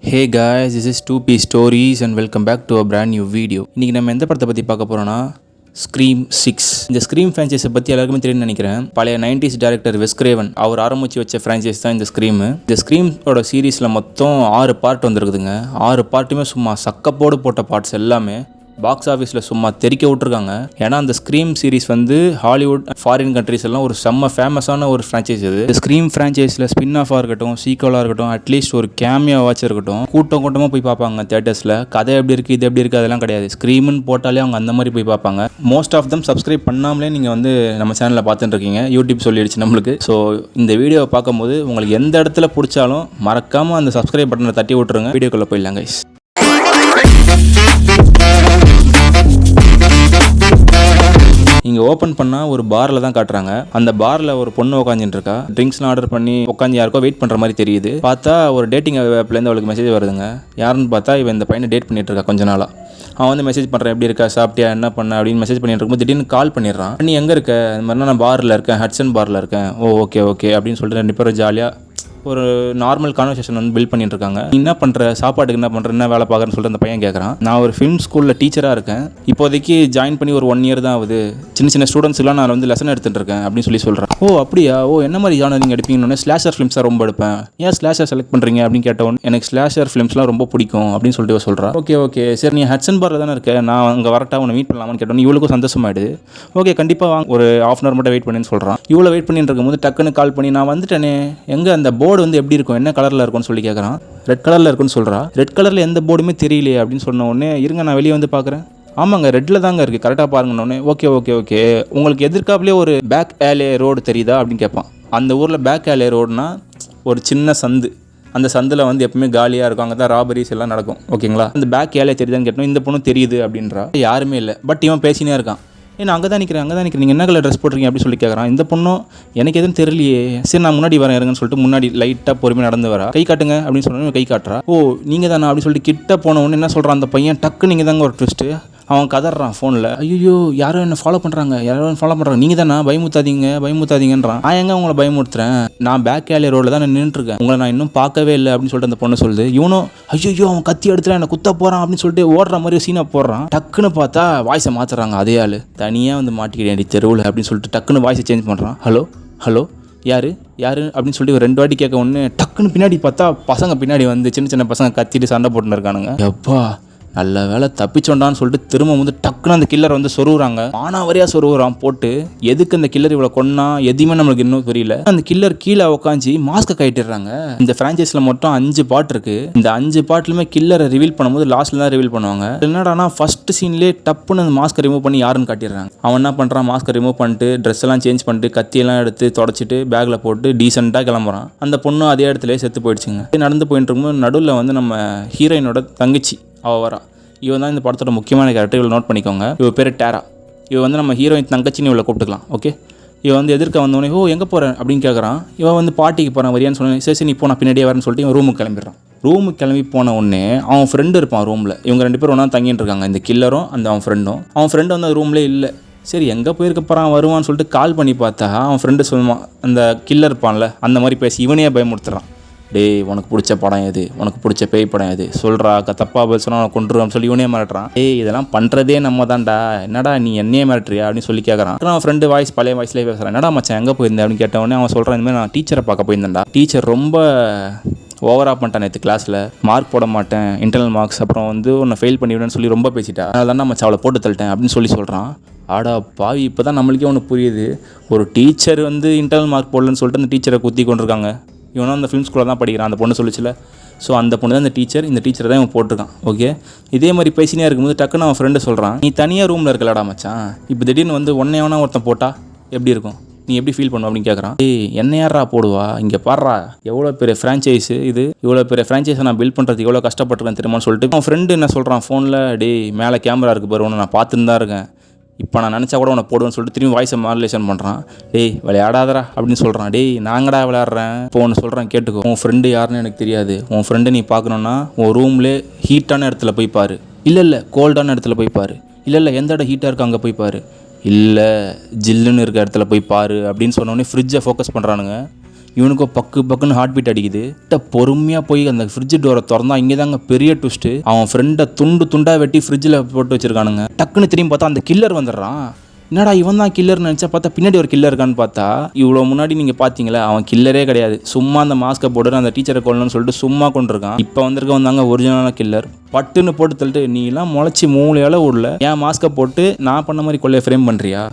Hey guys, this is 2P Stories and welcome back to a brand new video. இன்றைக்கி நம்ம எந்த படத்தை பற்றி பார்க்க போகிறோன்னா ஸ்க்ரீம் 6. இந்த ஸ்க்ரீம் ஃப்ரான்ச்சைஸை பற்றி எல்லாருக்குமே தெரியும்னு நினைக்கிறேன். பழைய 90s டைரக்டர் வெஸ் கிரேவன் அவர் ஆரம்பித்து வச்ச ஃப்ரான்ச்சைஸ் தான் இந்த ஸ்க்ரீமு. இந்த ஸ்க்ரீமோட சீரீஸில் மொத்தம் 6 பார்ட் வந்துருக்குதுங்க. 6 பார்ட்டுமே சும்மா சக்கப்போடு போட்ட பார்ட்ஸ் எல்லாமே பாக்ஸ் ஆஃபீஸில் சும்மா தெறிக்க விட்ருக்காங்க. ஏன்னா அந்த ஸ்க்ரீம் சீரிஸ் வந்து ஹாலிவுட் ஃபாரின் கண்ட்ரீஸ் எல்லாம் ஒரு செம்ம ஃபேமஸான ஒரு ஃப்ரான்ச்சைஸ் இது. இந்த ஸ்க்ரீம் ஃப்ரான்ச்சைஸில் ஸ்பின் ஆஃபாக இருக்கட்டும், சீக்வலாக இருக்கட்டும், அட்லீஸ்ட் ஒரு கேமியாவாச்சும் இருக்கட்டும், கூட்டமாக போய் பார்ப்பாங்க தேட்டர்ஸில். கதை எப்படி இருக்குது, இது எப்படி இருக்குது அதெல்லாம் கிடையாது. ஸ்க்ரீம்னு போட்டாலே அவங்க அந்த மாதிரி போய் பார்ப்பாங்க. மோஸ்ட் ஆஃப் தம் சப்ஸ்கிரைப் பண்ணாமலே நீங்கள் வந்து நம்ம சேனலில் பார்த்துட்டு இருக்கீங்க. யூடியூப் சொல்லிடுச்சு நம்மளுக்கு. ஸோ இந்த வீடியோவை பார்க்கும்போது உங்களுக்கு எந்த இடத்துல பிடிச்சாலும் மறக்காமல் அந்த சப்ஸ்கிரைப் பட்டனை தட்டி விட்டுருங்க. வீடியோக்குள்ளே போயிடலாம் கைஸ். இங்கே ஓப்பன் பண்ணால் ஒரு பாரில் தான் காட்டுறாங்க. அந்த பாரில் ஒரு பொண்ணு உட்காந்துட்டு இருக்கா. ட்ரிங்க்ஸ்லாம் ஆர்டர் பண்ணி உட்காந்து யாருக்கோ வெயிட் பண்ணுற மாதிரி தெரியுது. பார்த்தா ஒரு டேட்டிங் ஆப்லேருந்து அவளுக்கு மெசேஜ் வருதுங்க. யாருன்னு பார்த்தா இவன் இந்த பையனை டேட் பண்ணிட்டு இருக்கா கொஞ்ச நாளாக. அவன் வந்து மெசேஜ் பண்ணுறான், எப்படி இருக்கா, சாப்பிட்டியா, என்ன பண்ண அப்படின்னு மெசேஜ் பண்ணிட்டு இருக்கும்போது திடீர்னு கால் பண்ணிடுறான். நீ எங்கே இருக்க? இந்த மாதிரினா நான் பாரில் இருக்கேன், ஹட்சன் பாரில் இருக்கேன். ஓகே அப்படின்னு சொல்லிட்டு 2 பேரும் ஜாலியாக ஒரு நார்மல் கான்வர்சேஷன் வந்து பில்ட் பண்ணிட்டு இருக்காங்க. நீ என்ன பண்ணுற, சாப்பாட்டுக்கு என்ன பண்ணுற, என்ன வேலை பார்க்குறேன்னு சொல்லிட்டு அந்த பையன் கேட்குறான். நான் ஒரு ஃபிலிம் ஸ்கூலில் டீச்சராக இருக்கேன். இப்போதைக்கு ஜாயின் பண்ணி ஒரு 1 year தான் ஆகுது. சின்ன ஸ்டூடெண்ட்ஸ்லாம் நான் வந்து லெசன் எடுத்துகிட்டு இருக்கேன் அப்படின்னு சொல்கிறேன். ஓ அப்படியா, என்ன மாதிரி ஜானர் நீங்கள் எடுப்பீங்கன்னு. ஸ்லாஷர் ஃபிலிம்ஸாக ரொம்ப எடுப்பேன். ஏன் ஸ்லாஷர் செலக்ட் பண்ணுறீங்க அப்படின்னு கேட்டவொன்னு, எனக்கு ஸ்லாஷர் ஃபிலிம்ஸ்லாம் ரொம்ப பிடிக்கும் அப்படின்னு சொல்லிட்டு சொல்கிறான். ஓகே சரி, நீ ஹட்சன் பாரில் தானே இருக்க, நான் அங்கே வரட்டா உன்னை மீட் பண்ணலாமான்னு கேட்டோன்னு இவளுக்கும் சந்தோஷமாயிடுது. ஓகே கண்டிப்பாக வாங்க, ஒரு 1/2 hour மட்டும் வெயிட் பண்ணின்னு சொல்கிறான். இவ்வளோ வெயிட் பண்ணிட்டு இருக்கும்போது டக்குன்னு கால் பண்ணி, நான் வந்துட்டேனே, எங்கே அந்த போர்டு வந்து எப்படி இருக்கும், என்ன கலரில் இருக்கும்னு சொல்லி கேட்குறான். ரெட் கலரில் இருக்குன்னு சொல்கிறா. ரெட் கலரில் எந்த போர்டுமே தெரியலையே அப்படின்னு சொன்ன உடனே, இருங்க நான் வெளியே வந்து பார்க்குறேன். ஆமாங்க ரெட்டில் தாங்க இருக்குது, கரெக்டாக பாருங்கன்னொன்னே. ஓகே உங்களுக்கு எதிர்க்காப்புலேயே ஒரு பேக் ஏலே ரோடு தெரியுதா அப்படின்னு கேட்பான். அந்த ஊரில் பேக் ஏலே ரோடுனா ஒரு சின்ன சந்து. அந்த சந்தில் வந்து எப்பவுமே காலியாக இருக்கும், அங்கே தான் ராபரிஸ் எல்லாம் நடக்கும். ஓகேங்களா, அந்த பேக் ஏலே தெரியுதான்னு கேட்டோம். இந்த பொண்ணு தெரியுது அப்படின்றா. யாருமே இல்லை, பட் இவன் பேசினே இருக்கான். நான் அங்கே தான் நிற்கிறேன், நீங்கள் என்ன கலர் ட்ரெஸ் போட்டிருக்கீங்க அப்படின்னு சொல்லி கேட்குறான். இந்த பொண்ணும் எனக்கு எதுவும் தெரியலையே, சரி நான் முன்னாடி வரேன் இருங்கன்னு சொல்லிட்டு முன்னாடி லைட்டாக பொறுமையாக நடந்து வரா. கை காட்டுங்க அப்படின்னு சொன்னோன்னே கை காட்டுறா. ஓ நீங்கள் தானா அப்படின்னு சொல்லிட்டு கிட்ட போனவொன்னு என்ன சொல்கிறான் அந்த பையன், டக்கு நீங்கள் தாங்க ஒரு ட்விஸ்ட்டு. அவன் கதறான் ஃபோனில். ஐயோ யாரோ என்ன ஃபாலோ பண்ணுறாங்க, நீங்கள் தானா, பயமுத்தாதீங்கன்றான். நான் எங்கே உங்களை பயமுறுத்துறேன், நான் பேக் ஏலே ரோடில் தான் நான் நின்றுருக்கேன், உங்களை நான் இன்னும் பார்க்கவே இல்லை அப்படின்னு சொல்லிட்டு அந்த பொண்ணு சொல்லுது. இவனும் ஐயோ அவன் கத்தி எடுத்துட்டு என்ன குத்த போகிறான் அப்படின்னு சொல்லிட்டு ஓடுற மாதிரி சீனாக போடுறான். டக்குன்னு பார்த்தா வாய்ஸை மாற்றுறாங்க. அதே ஆள் தனியாக வந்து மாட்டிக்கிட்டேன் தெருவில் அப்படின்னு சொல்லிட்டு டக்குன்னு வாய்ஸை சேஞ்ச் பண்ணுறான். ஹலோ யார் அப்படின்னு சொல்லிட்டு ஒரு 2 வாட்டி கேட்க ஒன்று. டக்குன்னு பின்னாடி பார்த்தா பசங்க பின்னாடி வந்து சின்ன பசங்க கத்திட்டு சண்டை போட்டுன்னு இருக்கானுங்க. எப்பா நல்ல வேலை தப்பிச்சோண்டான்னு சொல்லிட்டு திரும்ப வந்து டக்குன்னு அந்த கில்லர் வந்து சொருகுறாங்க. மானாவரியாக சொருகுறான் போட்டு. எதுக்கு அந்த கில்லர் இவ்வளோ கொன்னா எதுவுமே நம்மளுக்கு இன்னும் தெரியல. அந்த கில்லர் கீழே உட்காந்து மாஸ்க்கை கட்டிடுறாங்க. இந்த ஃப்ரான்ச்சைஸில் மொத்தம் 5 பார்ட் இருக்கு. இந்த 5 பார்ட்லையுமே கில்லரை ரிவீல் பண்ணும்போது லாஸ்ட்ல தான் ரிவீல் பண்ணுவாங்க. என்னடானா ஃபர்ஸ்ட் சீன்லேயே டப்புன்னு அந்த மாஸ்க்கை ரிமூவ் பண்ணி யாருன்னு காட்டிடுறாங்க. அவன் என்ன பண்ணுறான், மாஸ்க்கை ரிமூவ் பண்ணிட்டு ட்ரெஸ் எல்லாம் சேஞ்ச் பண்ணிட்டு கத்தியெல்லாம் எடுத்து தொடச்சிட்டு பேக்கில் போட்டு டீசெண்டாக கிளம்புறான். அந்த பொண்ணு அதே இடத்துல செத்து போயிடுச்சுங்க. நடந்து போயிட்டு இருக்கும்போது நடுவில் வந்து நம்ம ஹீரோயினோட தங்கச்சி அவள் வரா. இவன் தான் இந்த படத்தோட முக்கியமான கேரக்டர். இவளை நோட் பண்ணிக்கோங்க. இவ பேர் டேரா. இவன் வந்து நம்ம ஹீரோயின் தங்கச்சின்னு இவளை கூப்பிட்டுக்கலாம். ஓகே, இவன் வந்து எதிர்க்க வந்தோடனே ஓ எங்கே போகிறேன் அப்படின்னு கேட்குறான். இவன் வந்து பாட்டிக்கு போகிறான் வரியான்னு சொன்னேன். சரி நீ போனா பின்னாடியே வரேன்னு சொல்லிட்டு இவன் ரூமுக்கு கிளம்பிடுறான். ரூமுக்கு கிளம்பி போன உடனே அவன் ஃப்ரெண்டு இருப்பான் ரூமில். இவங்க 2 பேரும் ஒன்றா தங்கிட்டு இருக்காங்க, இந்த கில்லரும் அந்த அவன் ஃப்ரெண்டும். அவன் ஃப்ரெண்டு வந்து அந்த ரூம்லேயே இல்லை. சரி எங்கே போயிருக்க போகிறான் வருவான்னு சொல்லிட்டு கால் பண்ணி பார்த்தா அவன் ஃப்ரெண்டு சொல்லுவான், அந்த கில்லர் இருப்பான்ல அந்த மாதிரி பேசி இவனையே பயமுறுத்துறான். டேய் உனக்கு பிடிச்ச படம் எது, உனக்கு பிடிச்ச பேய் படம் எது சொல்கிறா, தப்பா பதில் சொன்னால் அவனை கொண்டுருவான்னு சொல்லி இவனே மிரட்டுறான். இதெல்லாம் பண்ணுறதே நம்ம தான்டா, என்னடா நீ என்னையே மிரட்டுறியா அப்படின்னு சொல்லி கேட்குறான். அவன் ஃப்ரெண்டு பழைய வாய்ஸ்லேயே பேசுகிறான். என்னடா மச்சான் எங்கே போயிருந்தேன் அப்படின்னு கேட்டவொடனே அவன் சொல்கிறான், இந்த மாதிரி நான் டீச்சரை பார்க்க போயிருந்தேன்டா, டீச்சர் ரொம்ப ஓவராக பண்ணிட்டான் நேற்று கிளாஸில், மார்க் போட மாட்டேன், இன்டர்னல் மார்க்ஸ், அப்புறம் வந்து உன்னை ஃபெயில் பண்ணிவிடுன்னு சொல்லி ரொம்ப பேசிட்டா, அதனால தான் மச்சான் அவளை போட்டு தள்ளிட்டேன் அப்படின்னு சொல்கிறான். ஆடா பாவி, இப்போ தான் நம்மளுக்கே ஒன்று புரியுது. ஒரு டீச்சர் வந்து இன்டர்னல் மார்க் போடலன்னு சொல்லிட்டு அந்த டீச்சரை குத்தி கொண்டிருக்காங்க. இவனும் அந்த ஃபிலிம் ஸ்கூலில் தான் படிக்கிறான், அந்த பொண்ணு சொல்லிச்சுல. ஸோ அந்த பொண்ணு தான் இந்த டீச்சர், இந்த டீச்சரை தான் இவன் போட்டிருக்கான். ஓகே, இதே மாதிரி பேசினே இருக்கும்போது டக்குன்னு அவன் ஃப்ரெண்டு சொல்கிறான், நீ தனியாக ரூமில் இருக்கலடா மச்சான், இப்போ திடீர்னு வந்து ஒன்றையவனா ஒருத்தன் போட்டா எப்படி இருக்கும், நீ எப்படி ஃபீல் பண்ணுவ அப்படின்னு கேட்குறான். என்ன யாரா போடுவா, இங்கே பாடுறா எவ்வளோ பெரிய ஃப்ரான்ச்சைஸ் இது, இவ்வளோ பெரிய ஃப்ரான்ச்சைஸை நான் பில்ட் பண்ணுறதுக்கு எவ்வளோ கஷ்டப்பட்டுருக்கேன் தெரியுமான்னு சொல்லிட்டு அவன் ஃப்ரெண்டு என்ன சொல்கிறான் ஃபோனில், மேலே கேமரா இருக்குது பாரு, ஒன்று நான் பார்த்துன்னு தான் இருக்கேன், இப்போ நான் நினச்சா கூட உன்னை போடுவேன்னு சொல்லிட்டு திரும்பி வாய்ஸை மாடுலேஷன் பண்ணுறான். விளையாடாதரா அப்படின்னு சொல்கிறான். நாங்கடா விளையாடுறேன், இப்போ ஒன்று சொல்கிறேன் கேட்டுக்கோ, உன் ஃப்ரெண்டு யாருன்னு எனக்கு தெரியாது, உன் ஃப்ரெண்டு நீ பார்க்கணுன்னா உன் ரூம்லேயே ஹீட்டான இடத்துல போய் பாரு, இல்லை கோல்டான இடத்துல போய் பாரு, இல்லை எந்த இடம் ஹீட்டாக இருக்கோ அங்கே போய் பாரு, இல்லை ஜில்லுன்னு இருக்க இடத்துல போய் பாரு அப்படின்னு சொன்னோடனே ஃப்ரிட்ஜை ஃபோக்கஸ் பண்ணுறானுங்க. இவனுக்கும் பக்குன்னு ஹார்ட் பீட் அடிக்குது. பொறுமையாக போய் அந்த ஃப்ரிட்ஜ் டோரை திறந்தா இங்கே தாங்க பெரிய ட்விஸ்ட்டு. அவன் ஃப்ரெண்டை துண்டாக வெட்டி ஃப்ரிட்ஜில் போட்டு வச்சிருக்கானுங்க. டக்குன்னு திரும்பி பார்த்தா அந்த கில்லர் வந்துடுறான். என்னடா இவன் தான் கில்லர்னு நினச்சா பார்த்தா பின்னாடி ஒரு கில்லர் இருக்கான்னு பார்த்தா இவ்வளோ முன்னாடி நீங்கள் பார்த்தீங்களா அவன் கில்லரே கிடையாது. சும்மா அந்த மாஸ்கை போட்டு அந்த டீச்சரை கொள்ளணும்னு சொல்லிட்டு சும்மா கொண்டிருக்கான். இப்போ வந்திருக்க வந்தாங்க ஒரிஜினலான கில்லர். பட்டுன்னு போட்டு தள்ளிட்டு நீ எல்லாம் முளைச்சி 3 இலை உள்ள ஏன் மாஸ்கை போட்டு நான் பண்ண மாதிரி கொள்ளையை ஃப்ரேம் பண்ணுறியா,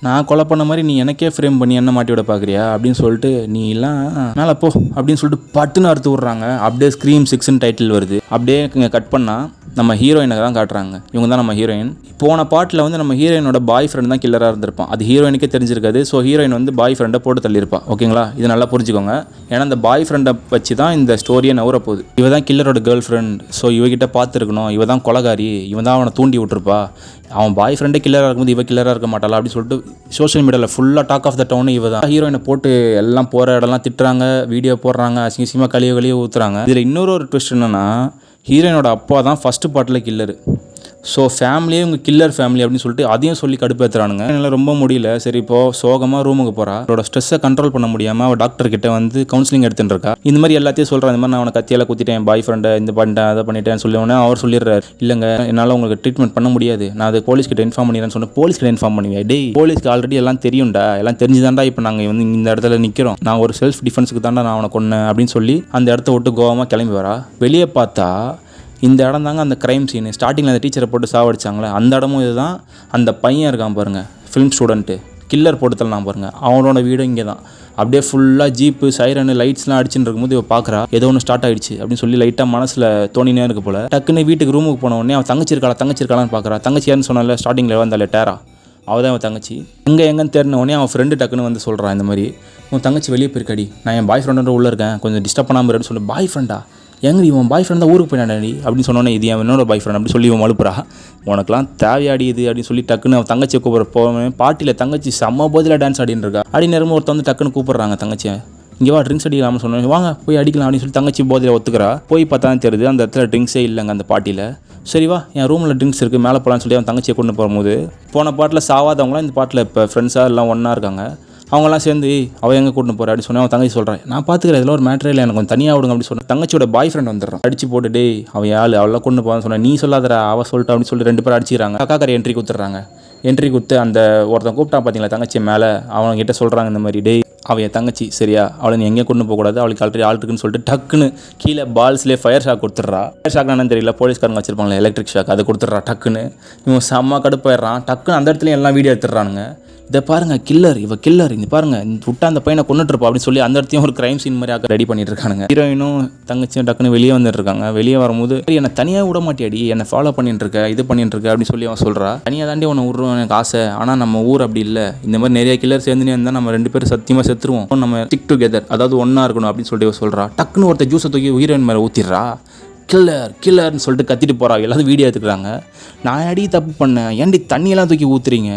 நான் கொலை பண்ண மாதிரி நீ எனக்கே ஃப்ரேம் பண்ணி என்ன மாட்டி விட பார்க்குறியா அப்படின்னு சொல்லிட்டு நீ எல்லாம் மேலே போ அப்படின்னு சொல்லிட்டு பட்டுன்னு அறுத்து விட்றாங்க. அப்படியே ஸ்க்ரீம் 6ன்னு டைட்டில் வருது. அப்படியே இங்கே கட் பண்ணால் நம்ம ஹீரோயினை தான் காட்டுறாங்க. இவங்க தான் நம்ம ஹீரோயின். போன பாட்டில் வந்து நம்ம ஹீரோயினோட பாய் ஃப்ரெண்ட் தான் கில்லராக இருந்திருப்பான். அது ஹீரோயினுக்கே தெரிஞ்சிருக்காது. ஸோ ஹீரோயின் வந்து பாய் ஃப்ரெண்டை போட்டு தள்ளியிருப்பா. ஓகேங்களா, இது நல்லா புரிஞ்சுக்கோங்க. ஏன்னா அந்த பாய் ஃப்ரெண்டை வச்சு தான் இந்த ஸ்டோரியை நவர போகுது. இவ தான் கில்லரோட கேர்ள் ஃப்ரெண்ட். ஸோ இவகிட்ட பார்த்துருக்கணும், இவ தான் கொலகாரி, இவன் தான் அவனை தூண்டி விட்டுருப்பா. அவன் பாய் ஃப்ரெண்டே கில்லராக இருக்கும்போது இவ கில்லராக இருக்க மாட்டாளா அப்படின்னு சொல்லிட்டு சோஷியல் மீடியாவில் ஃபுல்லாக டாக் ஆஃப் த டவுன் இவ தான். ஹீரோயினை போட்டு எல்லாம் போகிற இடம்லாம் திட்டுறாங்க, வீடியோ போடுறாங்க, அசிங்கமாக கழிய ஊற்றுறாங்க. இதில் இன்னொரு ட்விஸ்ட் என்னென்னா ஹீரோயினோட அப்பா தான் ஃபஸ்ட்டு பாட்டில் கில்லரு. ஸோ ஃபேமிலியே இவங்க கில்லர் ஃபேமிலி அப்படின்னு சொல்லிட்டு அதையும் சொல்லி கடுப்பேற்றுறானுங்க. என்னால் ரொம்ப முடியல. சரி இப்போது சோகமாக ரூமுக்கு போகிறா. அவரோட ஸ்ட்ரெஸ்ஸை கண்ட்ரோல் பண்ண முடியாமல் அவள் டாக்டர்கிட்ட வந்து கவுன்சிலிங் எடுத்துகிட்டு இருக்கா. இந்த மாதிரி எல்லாத்தையும் சொல்கிறேன். இந்த மாதிரி நான் அவனை கத்தியால் குத்திட்டேன், பாய் ஃப்ரெண்டை இந்த பண்ணிட்டேன் அதை பண்ணிட்டேன்னு சொல்லி அவர் சொல்லிடுறாரு. இல்லைங்க என்னால் உங்களுக்கு ட்ரீட்மெண்ட் பண்ண முடியாது, நான் அது போலீஸ்கிட்ட இன்ஃபார்ம் பண்ணிடுறேன்னு சொன்னேன். போலீஸ்கிட்ட இன்ஃபார்ம் பண்ணுவேன். டேய் போலீஸ்க்கு ஆல்ரெடி எல்லாம் தெரியும்டா, எல்லாம் தெரிஞ்சுதான்டா இப்போ நாங்கள் வந்து இந்த இடத்துல நிற்கிறோம், நான் ஒரு செல்ஃப் டிஃபென்ஸுக்கு தான்டா நான் அவனை கொன்னேன் அப்படின்னு சொல்லி அந்த இடத்த விட்டு கோவமாக கிளம்பி வரா. வெளியே பார்த்தா இந்த இடம் தாங்க அந்த க்ரைம் சீனு. ஸ்டார்டிங்கில் அந்த டீச்சரை போட்டு சாவடிச்சாங்களே அந்த இடமும் இது தான். அந்த பையன் இருக்கான் பாருங்கள், ஃபிலிம் ஸ்டூடெண்ட்டு, கில்லர் போட்டுத்தலாம் பாருங்கள், அவனோட வீடும் இங்கே தான். அப்படியே ஃபுல்லாக ஜீப்பு சைரனு லைட்ஸ்லாம் அடிச்சுன்னு இருக்கும்போது இவ பார்க்குறா ஏதோ ஒன்று ஸ்டார்ட் ஆகிடுச்சு அப்படின்னு சொல்லி லைட்டாக மனசில் தோணினே இருக்கு போல். டக்குன்னு வீட்டுக்கு ரூமுக்கு போன உடனே அவன் தங்கச்சி இருக்காளான்னு பார்க்குறா. தங்கச்சியான்னு சொன்னால ஸ்டார்டிங்கில் வந்தாலே டேரா, அவள் தான் அவன் தங்கச்சி. எங்கேன்னு தெரிஞ்ச உடனே அவன் ஃப்ரெண்டு டக்குன்னு வந்து சொல்கிறான், இந்த மாதிரி உன் தங்கச்சி வெளியே போயிருக்காடி, நான் என் பாய் ஃப்ரெண்டோட உள்ளே இருக்கேன், கொஞ்சம் டிஸ்டர்ப் பண்ணாமல் இருன்னு சொல்லி. பாய் ஃப்ரெண்டா எங்க இவன் பாய் ஃப்ரெண்ட் தான் ஊருக்கு போயிடாடி அப்படின்னு சொன்னோன்னே இது என் என்னோட பாய் ஃப்ரெண்ட் அப்படி சொல்லி இவன் மழுப்புறா. உனக்குலாம் தேவையாடி இது அப்படின்னு சொல்லி டக்குன்னு அவன் தங்கச்சியை கூப்பிட்ற போவேன். பாட்டியில் தங்கச்சி செம்ம போதில் டான்ஸ் ஆடின்னு இருக்கா. அடி நேரமும் ஒருத்த வந்து டக்குன்னு கூப்பிட்றாங்க தங்கச்சியை, இங்கே வா ட்ரிங்க்ஸ் அடிக்கலாம்னு சொன்னேன். வாங்க போய் அடிக்கலாம் அப்படின்னு சொல்லி தங்கச்சி போதில் ஒத்துக்கிறா. போய் பார்த்தா தான் தெரியுது அந்த இடத்துல ட்ரிங்க்ஸே இல்லைங்க அந்த பாட்டியில். சரி வா என் ரூமில் ட்ரிங்க்ஸ் இருக்குது மேலே போகலான்னு சொல்லி அவன் தங்கச்சியை கொண்டு போகும்போது போன பாட்டில் சாவாதவங்களாம் இந்த பாட்டில் இப்போ ஃப்ரெண்ட்ஸாக எல்லாம் ஒன்றா இருக்காங்க. அவங்களாம் சேர்ந்து அவள் எங்கே கூட்டின்னு போகிறா அப்படின்னு சொன்னால் அவன் தங்கச்சி சொல்கிறேன், நான் பார்த்துக்கிறேன் இதில் ஒரு மேட்ரே இல்லை, எனக்கு கொஞ்சம் தனியாக விடுங்க அப்படின்னு சொன்னேன். தங்கச்சியோட பாய் ஃப்ரெண்ட் வந்துடுறான். அடிச்சு போட்டு டே அவன் ஆள் அவளாம் கொண்டு போவான்னு சொன்னேன். நீ சொல்லாதரா அவள் சொல்லிட்டு அப்படின்னு சொல்லி 2 பேரும் அடிச்சிக்கிறாங்க. அக்காக்காரி என்ட்ரி கொடுத்துட்றாங்க. என்ட்ரி கொடுத்து அந்த ஒருத்தன் கூப்பிட்டான் பார்த்தீங்களா தங்கச்சி மேலே, அவன்கிட்ட சொல்கிறாங்க இந்த மாதிரி, டே அவள் என் தங்கச்சி சரியா, அவளை நீ எங்கேயும் கொண்டு போகக்கூடாது, அவளுக்கு ஆல்ரெடி ஆல்ட்டுக்குன்னு சொல்லிட்டு டக்குன்னு கீழே பால்ஸ்லேயே ஃபயர் ஷாக் கொடுத்துட்றா. ஃபயர் ஷாக்னு தெரியல, போலீஸ்காரங்க வச்சிருப்பாங்களே எலக்ட்ரிக் ஷாக், அதை கொடுத்துட்றா. டக்குன்னு இவன் செம்ம கடுப்பாயிடுறான். டக்குன்னு அந்த இடத்துலையும் எல்லாம் வீடியோ எடுத்துடுறானுங்க. இதை பாருங்கள் கில்லர், இவ கில்லர், இங்கே பாருங்கள் விட்டா அந்த பையனை கொண்டுட்டுருப்பா அப்படின்னு சொல்லி அந்த இடத்தையும் ஒரு க்ரைம் சீன் மாதிரி ரெடி பண்ணிட்டு இருக்காங்க. ஹீரோயினும் தங்கச்சியும் டக்குன்னு வெளியே வந்துட்டு இருக்காங்க. வெளியே வரும்போது என்னை தனியாக விட மாட்டியாடி, என்னை ஃபாலோ பண்ணிட்டு இருக்க, இது பண்ணிட்டு இருக்க அப்படின்னு சொல்லி அவன் சொல்கிறா. தனியாக தாண்டி உன்னை விட்ருவோம் எனக்கு ஆசை, ஆனால் நம்ம ஊர் அப்படி இல்லை, இந்த மாதிரி நிறைய கில்லர் சேர்ந்துனே இருந்தால் நம்ம 2 பேரும் சத்தியமாக செத்துருவோம், நம்ம ஸ்டிக் டுகெதர் அதாவது ஒன்றா இருக்கணும் அப்படின்னு சொல்லிட்டு சொல்கிறா. டக்குன்னு ஒருத்தர் ஜூஸை தூக்கி ஹீரோயின் மேலே ஊற்றிடுறா. கில்லர்னு சொல்லிட்டு கத்திட்டு போகிறா. எல்லாரும் வீடியோ எடுத்துக்கிறாங்க. நான் அடி தப்பு பண்ணேன், ஏன்டி தண்ணியெல்லாம் தூக்கி ஊற்றுறீங்க,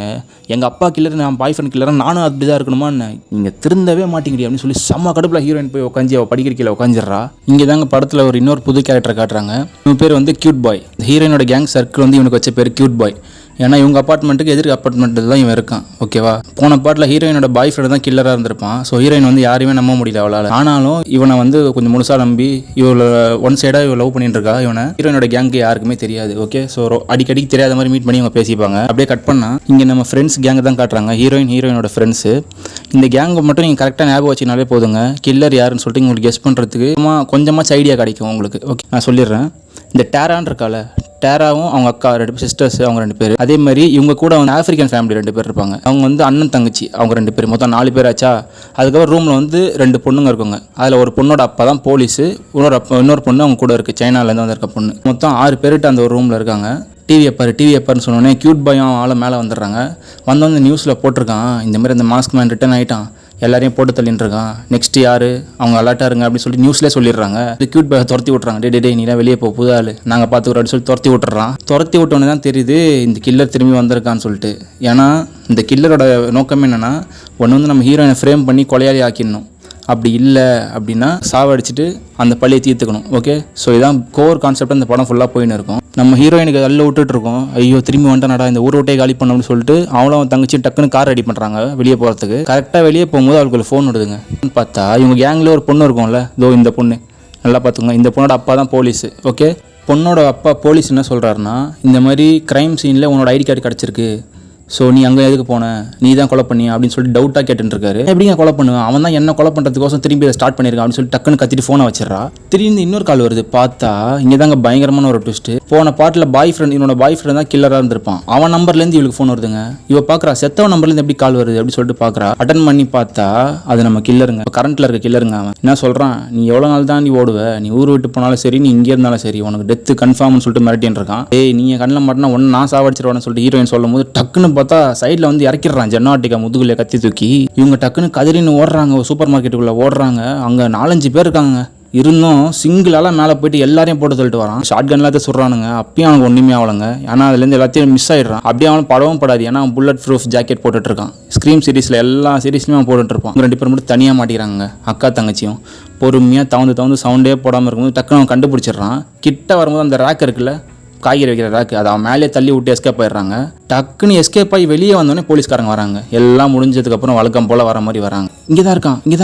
எங்கள் அப்பா கில்லர் நான் பாய் ஃப்ரெண்ட் கில்லராக நானும் அப்படி தான் இருக்கணுமா, நீங்கள் திருந்தவே மாட்டேங்கிறீ அப்படின்னு சொல்லி செம்ம கடுப்பில் ஹீரோயின் போய் உட்காந்து அவள் படிக்கிற கீழே உட்காந்துடுறா. இங்கே தாங்க படத்தில் ஒரு இன்னொரு புது கேரக்டர் காட்டுறாங்க. இவன் பேர் வந்து கியூட் பாய். ஹீரோயினோட கேங் சர்க்கிள் வந்து இவனுக்கு வச்ச பேர் கியூட் பாய். ஏன்னா இவங்க அப்பார்ட்மெண்ட்டுக்கு எதிர்க்கு அப்பார்ட்மெண்ட்டில் தான் இவன் இருக்கான். ஓகேவா, போன பாட்டில் ஹீரோயினோட பாய் ஃப்ரெண்ட் தான் கில்லராக இருந்திருப்பான். ஸோ ஹீரோயின் வந்து யாரையுமே நம்ப முடியல அவளால். ஆனாலும் இவனை வந்து கொஞ்சம் முழுசாக நம்பி இவளை ஒன் சைடாக இவள் லவ் பண்ணிட்டு இருக்கா. இவனை ஹீரோயினோட கேங்க்கு யாருக்குமே தெரியாது. ஓகே, ஸோ அடிக்கடி தெரியாத மாதிரி மீட் பண்ணி இவங்க பேசிப்பாங்க. அப்படியே கட் பண்ணால் இங்கே நம்ம ஃப்ரெண்ட்ஸ் கேங்கு தான் காட்டுறாங்க. ஹீரோயினோட ஃப்ரெண்ட்ஸு. இந்த கேங்கை மட்டும் நீங்கள் கரெக்டாக ஞாபகம் வச்சினாலே போதுங்க, கில்லர் யாருன்னு சொல்லிட்டு உங்களுக்கு கெஸ் பண்ணுறதுக்கு கொஞ்சமாக ஐடியா கிடைக்கும் உங்களுக்கு. ஓகே, நான் சொல்லிடுறேன். இந்த டேரான் இருக்கால, டேராவும் அவங்க அக்கா 2 சிஸ்டர்ஸ், அவங்க 2 பேர். அதே மாதிரி இவங்க கூட வந்து ஆஃப்ரிக்கன் ஃபேமிலி 2 பேர் இருப்பாங்க. அவங்க வந்து அண்ணன் தங்கச்சி, அவங்க 2 பேர், மொத்தம் 4 பேர் ஆச்சா. அதுக்கப்புறம் ரூமில் வந்து 2 பொண்ணுங்க இருக்குங்க. அதில் ஒரு பொண்ணோட அப்பா தான் போலீஸு, இன்னொரு பொண்ணு அவங்க கூட இருக்குது, சைனாலேருந்து வந்திருக்க பொண்ணு. மொத்தம் 6 பேர்கிட்ட அந்த ஒரு ரூமில் இருக்காங்க. டிவி எப்பாருன்னு சொன்னோன்னே க்யூட் பாயும் ஆளை மேலே வந்துடுறாங்க. வந்து நியூஸில் போட்டிருக்கான், இந்த மாதிரி இந்த மாஸ்க் மேன் ரிட்டர்ன் ஆகிட்டான், எல்லாரையும் போட்டு தள்ளின்னு இருக்கான், நெக்ஸ்ட் யார் அவங்க அலர்ட்டாக இருங்க அப்படின்னு சொல்லி நியூஸ்லேயே சொல்லிடுறாங்க. க்யூட் பாய் துரத்தி விட்றாங்க. டே நீலாம் வெளியே போ, புது ஆள் நாங்கள் பார்த்துக்குறோம் அப்படின்னு சொல்லி துரத்தி விட்டுறான். துரத்தி விட்டோன்னே தான் தெரியுது இந்த கில்லர் திரும்பி வந்திருக்கான்னு சொல்லிட்டு. ஏன்னா இந்த கில்லரோட நோக்கமே என்னென்னா, ஒன்று வந்து நம்ம ஹீரோயினை ஃப்ரேம் பண்ணி கொலையாளி ஆக்கிடணும். அப்படி இல்லை அப்படின்னா சாவடிச்சிட்டு அந்த பழியை தீர்த்துக்கணும். ஓகே, ஸோ இதான் கோர் கான்செப்ட் அந்த படம் ஃபுல்லாக போயின்னு இருக்கும். நம்ம ஹீரோயினுக்கு அதில் விட்டுட்டு இருக்கோம், ஐயோ திரும்பி வந்துட்டானடா இந்த ஊர் விட்டே காலி பண்ணணும்னு சொல்லிட்டு அவளும் தங்கச்சி டக்குன்னு கார் ரெடி பண்ணுறாங்க வெளியே போகிறதுக்கு. கரெக்டாக வெளியே போகும்போது அவளுக்கு ஃபோன் விடுதுங்க. பார்த்தா இவங்க கேங்கில் ஒரு பொண்ணு இருக்கும்ல, இதோ இந்த பொண்ணு நல்லா பார்த்துக்கோங்க, இந்த பொண்ணோட அப்பா தான் போலீஸு. ஓகே, பொண்ணோட அப்பா போலீஸ் என்ன சொல்கிறாருன்னா, இந்த மாதிரி க்ரைம் சீனில் உன்னோட ஐடி கார்டு கிடச்சிருக்கு, ஸோ நீ அங்கே எதுக்கு போன, நீ தான் கொலை பண்ணி அப்படின்னு சொல்லிட்டு டவுட்டாக கேட்டுருக்காரு. எப்படிங்க கொலை பண்ணுவேன், அவன் தான் என்ன கொலை பண்ணுறதுக்கோசம் திரும்பி அதை ஸ்டார்ட் பண்ணியிருக்கான் அப்படின்னு சொல்லிட்டு டக்குன்னு கத்திட்டு ஃபோனை வச்சிடறா. திடீர்னு இன்னொரு கால் வருது. பார்த்தா இங்கே தாங்க பயங்கரமான ஒரு ட்விஸ்ட்டு. போன பாட்டில் என்னோட பாய் ஃப்ரெண்ட் தான் கில்லராக இருந்திருப்பான், அவன் நம்பர்லேருந்து இவளுக்கு ஃபோன் வருதுங்க. இவ பார்க்குறா செத்தவன் நம்பர்லேருந்து எப்படி கால் வருது அப்படின்னு சொல்லிட்டு பார்க்குறா. அட்டன் பண்ணி பார்த்தா அது நம்ம கில்லருங்க, கரண்ட்டில் இருக்க கில்லருங்க. அவன் என்ன சொல்கிறான், நீ எவ்வளோ நாள் தான் நீ ஓடுவ, நீ ஊர் விட்டு போனாலும் சரி, நீ இங்கே இருந்தாலும் சரி, உனக்கு டெத்து கன்ஃபார்ம்னு சொல்லிட்டு மிரட்டின்னு இருக்கான். ஏய் நீங்கள் கண்ணில் மாட்டினா ஒன்று நான் சாவடிச்சிருவான்னு சொல்லிட்டு ஹீரோயின் சொல்லும் போது டக்குன்னு பார்த்தா சைடில் வந்து இறக்கிடுறான் ஜென்னாட்டிக்கா முதுகுல கத்தி தூக்கி. இவங்க டக்குன்னு கதிரின்னு ஓடுறாங்க, சூப்பர் மார்க்கெட்டுக்குள்ளே ஓடுறாங்க. அங்கே 4-5 பேர் இருக்காங்க. இருந்தும் சிங்கிளால மேலே போயிட்டு எல்லாரையும் போட்டு தள்ளிட்டு வரான். ஷார்ட் கன் எல்லாத்தையும் சொல்கிறானுங்க. அப்பயும் அவனுக்கு ஒன்றுமே ஆகலைங்க. ஏன்னா அதுலேருந்து எல்லாத்தையும் மிஸ் ஆகிடுறான். அப்படியே அவன் படவும் படாது, ஏன்னா அவன் புல்லட் ப்ரூஃப் ஜாக்கெட் போட்டுட்டு இருக்கான். ஸ்க்ரீம் சீரிஸில் எல்லா சீரீஸ்லையும் அவன் போட்டுட்டு இருப்பான். 2 பேர் மட்டும் தனியாக மாட்டிக்கிறாங்க, அக்கா தங்கச்சியும். பொறுமையாக தவந்து சவுண்டே போடாமல் இருக்கும்போது டக்குன்னு அவன் கண்டுபிடிச்சிடுறான். கிட்ட வரும்போது அந்த ரேக் இருக்குல்ல, காய்கறி வைக்கிற ரேக்கு, அதை அவன் மேலே தள்ளி விட்டு எஸ்கேப் ஆயிடுறாங்க. டக்குன்னு எஸ்கேப் ஆகி வெளியே வந்தோடனே போலீஸ்காரங்க வராங்க. எல்லாம் முடிஞ்சதுக்கப்புறம் வழக்கம் போல் வர மாதிரி வராங்க. இங்கே தான்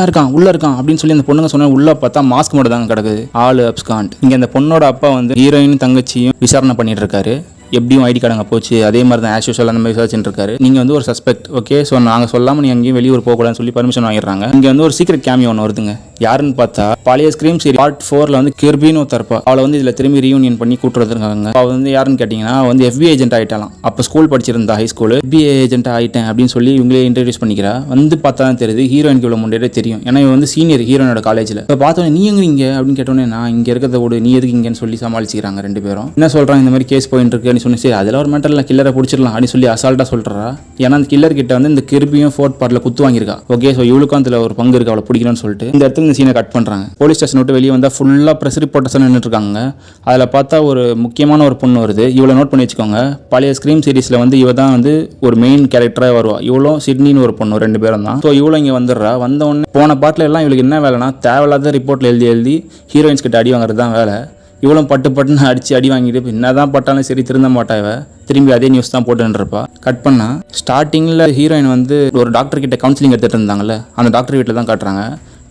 இருக்கான் உள்ளே இருக்கான் அப்படின்னு சொல்லி அந்த பொண்ணுங்க சொன்ன. உள்ளே பார்த்தா மாஸ்க் மட்டும் தாங்க கிடக்குது, ஆளு அப்ஸ்காண்ட். இங்கே அந்த பொண்ணோட அப்பா வந்து ஹீரோயின் தங்கச்சியும் விசாரணை பண்ணிட்டு இருக்காரு. எப்படியும் ஐடி கார்டு அங்கே போச்சு, அதே மாதிரி தான் ஆஸ் யூஷுவல் அந்த மாதிரி விசாரிச்சுட்டு இருக்காரு. நீங்கள் வந்து ஒரு சஸ்பெக்ட், ஓகே, ஸோ நாங்கள் சொல்லாமல் நீ அங்கேயும் வெளியூர் போகக்கூடாதுன்னு சொல்லி பர்மிஷன் வாங்கிடுறாங்க. இங்கே வந்து ஒரு சீக்ரெட் கேமியோ ஒன்று வருதுங்க. யாருன்னு பார்த்தா பழைய ஸ்க்ரீம் சீரிஸ் பார்ட் 4ல் வந்து கிர்பின்னு ஒருத்தருப்பா, அவளை வந்து இதில் திரும்பி ரீயூனியன் பண்ணி கூட்டுறதுருக்காங்க. அவள் வந்து யாருன்னு கேட்டிங்கன்னா வந்து FBI ஏஜென்ட் ஆகிட்டாலாம். அப்போ ஸ்கூல் படிச்சிருந்தா ஹை ஸ்கூல், FBI ஏஜென்ட் ஆகிட்டேன் அப்படின்னு சொல்லி இவங்களே இன்ட்ரடியூஸ் பண்ணிக்கிறா. வந்து பார்த்தா தான் தெரியுது ஹீரோயினுக்கு இவ்வளோ முன்னாடியே தெரியும், ஏன்னா இவன் வந்து சீனியர் ஹீரோயினோட காலேஜில். இப்போ பார்த்தோன்னே நீ எங்கே இங்கே அப்படின்னு கேட்டோன்னே, நான் இங்கே இருக்கிறத விட நீ எதுக்கு இங்கேன்னு சொல்லி சமாளிச்சிக்கிறாங்க 2 பேரும். என்ன சொல்கிறாங்க, இந்த மாதிரி கேஸ் போயிட்டு இருக்குன்னு சொன்னி, சரி அதில் ஒரு மேட்டரில் கில்லரை பிடிச்சிடலாம் அப்படின்னு சொல்லி அசால்ட்டாக சொல்கிறா. ஏன்னா அந்த கில்லர் கிட்ட வந்து இந்த கிருபியும் 4th பார்ட்டில் குத்து வாங்கியிருக்கா. ஓகே, ஸோ இவளுக்கும் அதில் ஒரு பங்கு இருக்கு, அவளை பிடிக்கணும்னு சொல்லிட்டு இந்த இடத்துல இந்த சீனை கட் பண்ணுறாங்க. போலீஸ் ஸ்டேஷன் விட்டு வெளியே வந்தால் ஃபுல்லாக ப்ரெஸ் ரிப்போர்ட்டர்ஸ் நின்றுட்டு இருக்காங்க. அதில் பார்த்தா ஒரு முக்கியமான ஒரு பொண்ணு வருது. இவளை நோட் பண்ணி வச்சுக்கோங்க. பழைய ஸ்க்ரீம் சீரிஸில் வந்து இவ தான் வந்து ஒரு மெயின் கேரக்டராக வருவா. இவளும் சிட்னின்னு ஒரு பொண்ணு, 2 பேரும் தான். ஸோ இவளும் இங்கே வந்துடுறா. வந்த உடனே போன பாட்டில் எல்லாம் இவளுக்கு என்ன வேலைனா, தேவையில்லாத ரிப்போர்ட்டில் எழுதி ஹீரோயின்ஸ் கிட்ட அடி வாங்குறது தான் வேலை. இவளும் பட்டுன்னு அடி வாங்கிட்டு என்ன தான் பட்டாலும் சரி திருந்த மாட்டா. இவ திரும்பி அதே நியூஸ் தான் போட்டுருப்பா. கட் பண்ணா ஸ்டார்டிங்கில் ஹீரோயின் வந்து ஒரு டாக்டர் கிட்ட கவுன்சிலிங் எடுத்துகிட்டு இருந்தாங்கல்ல, அந்த டாக்டர் வீட்டில் தான் காட்டுறாங்க.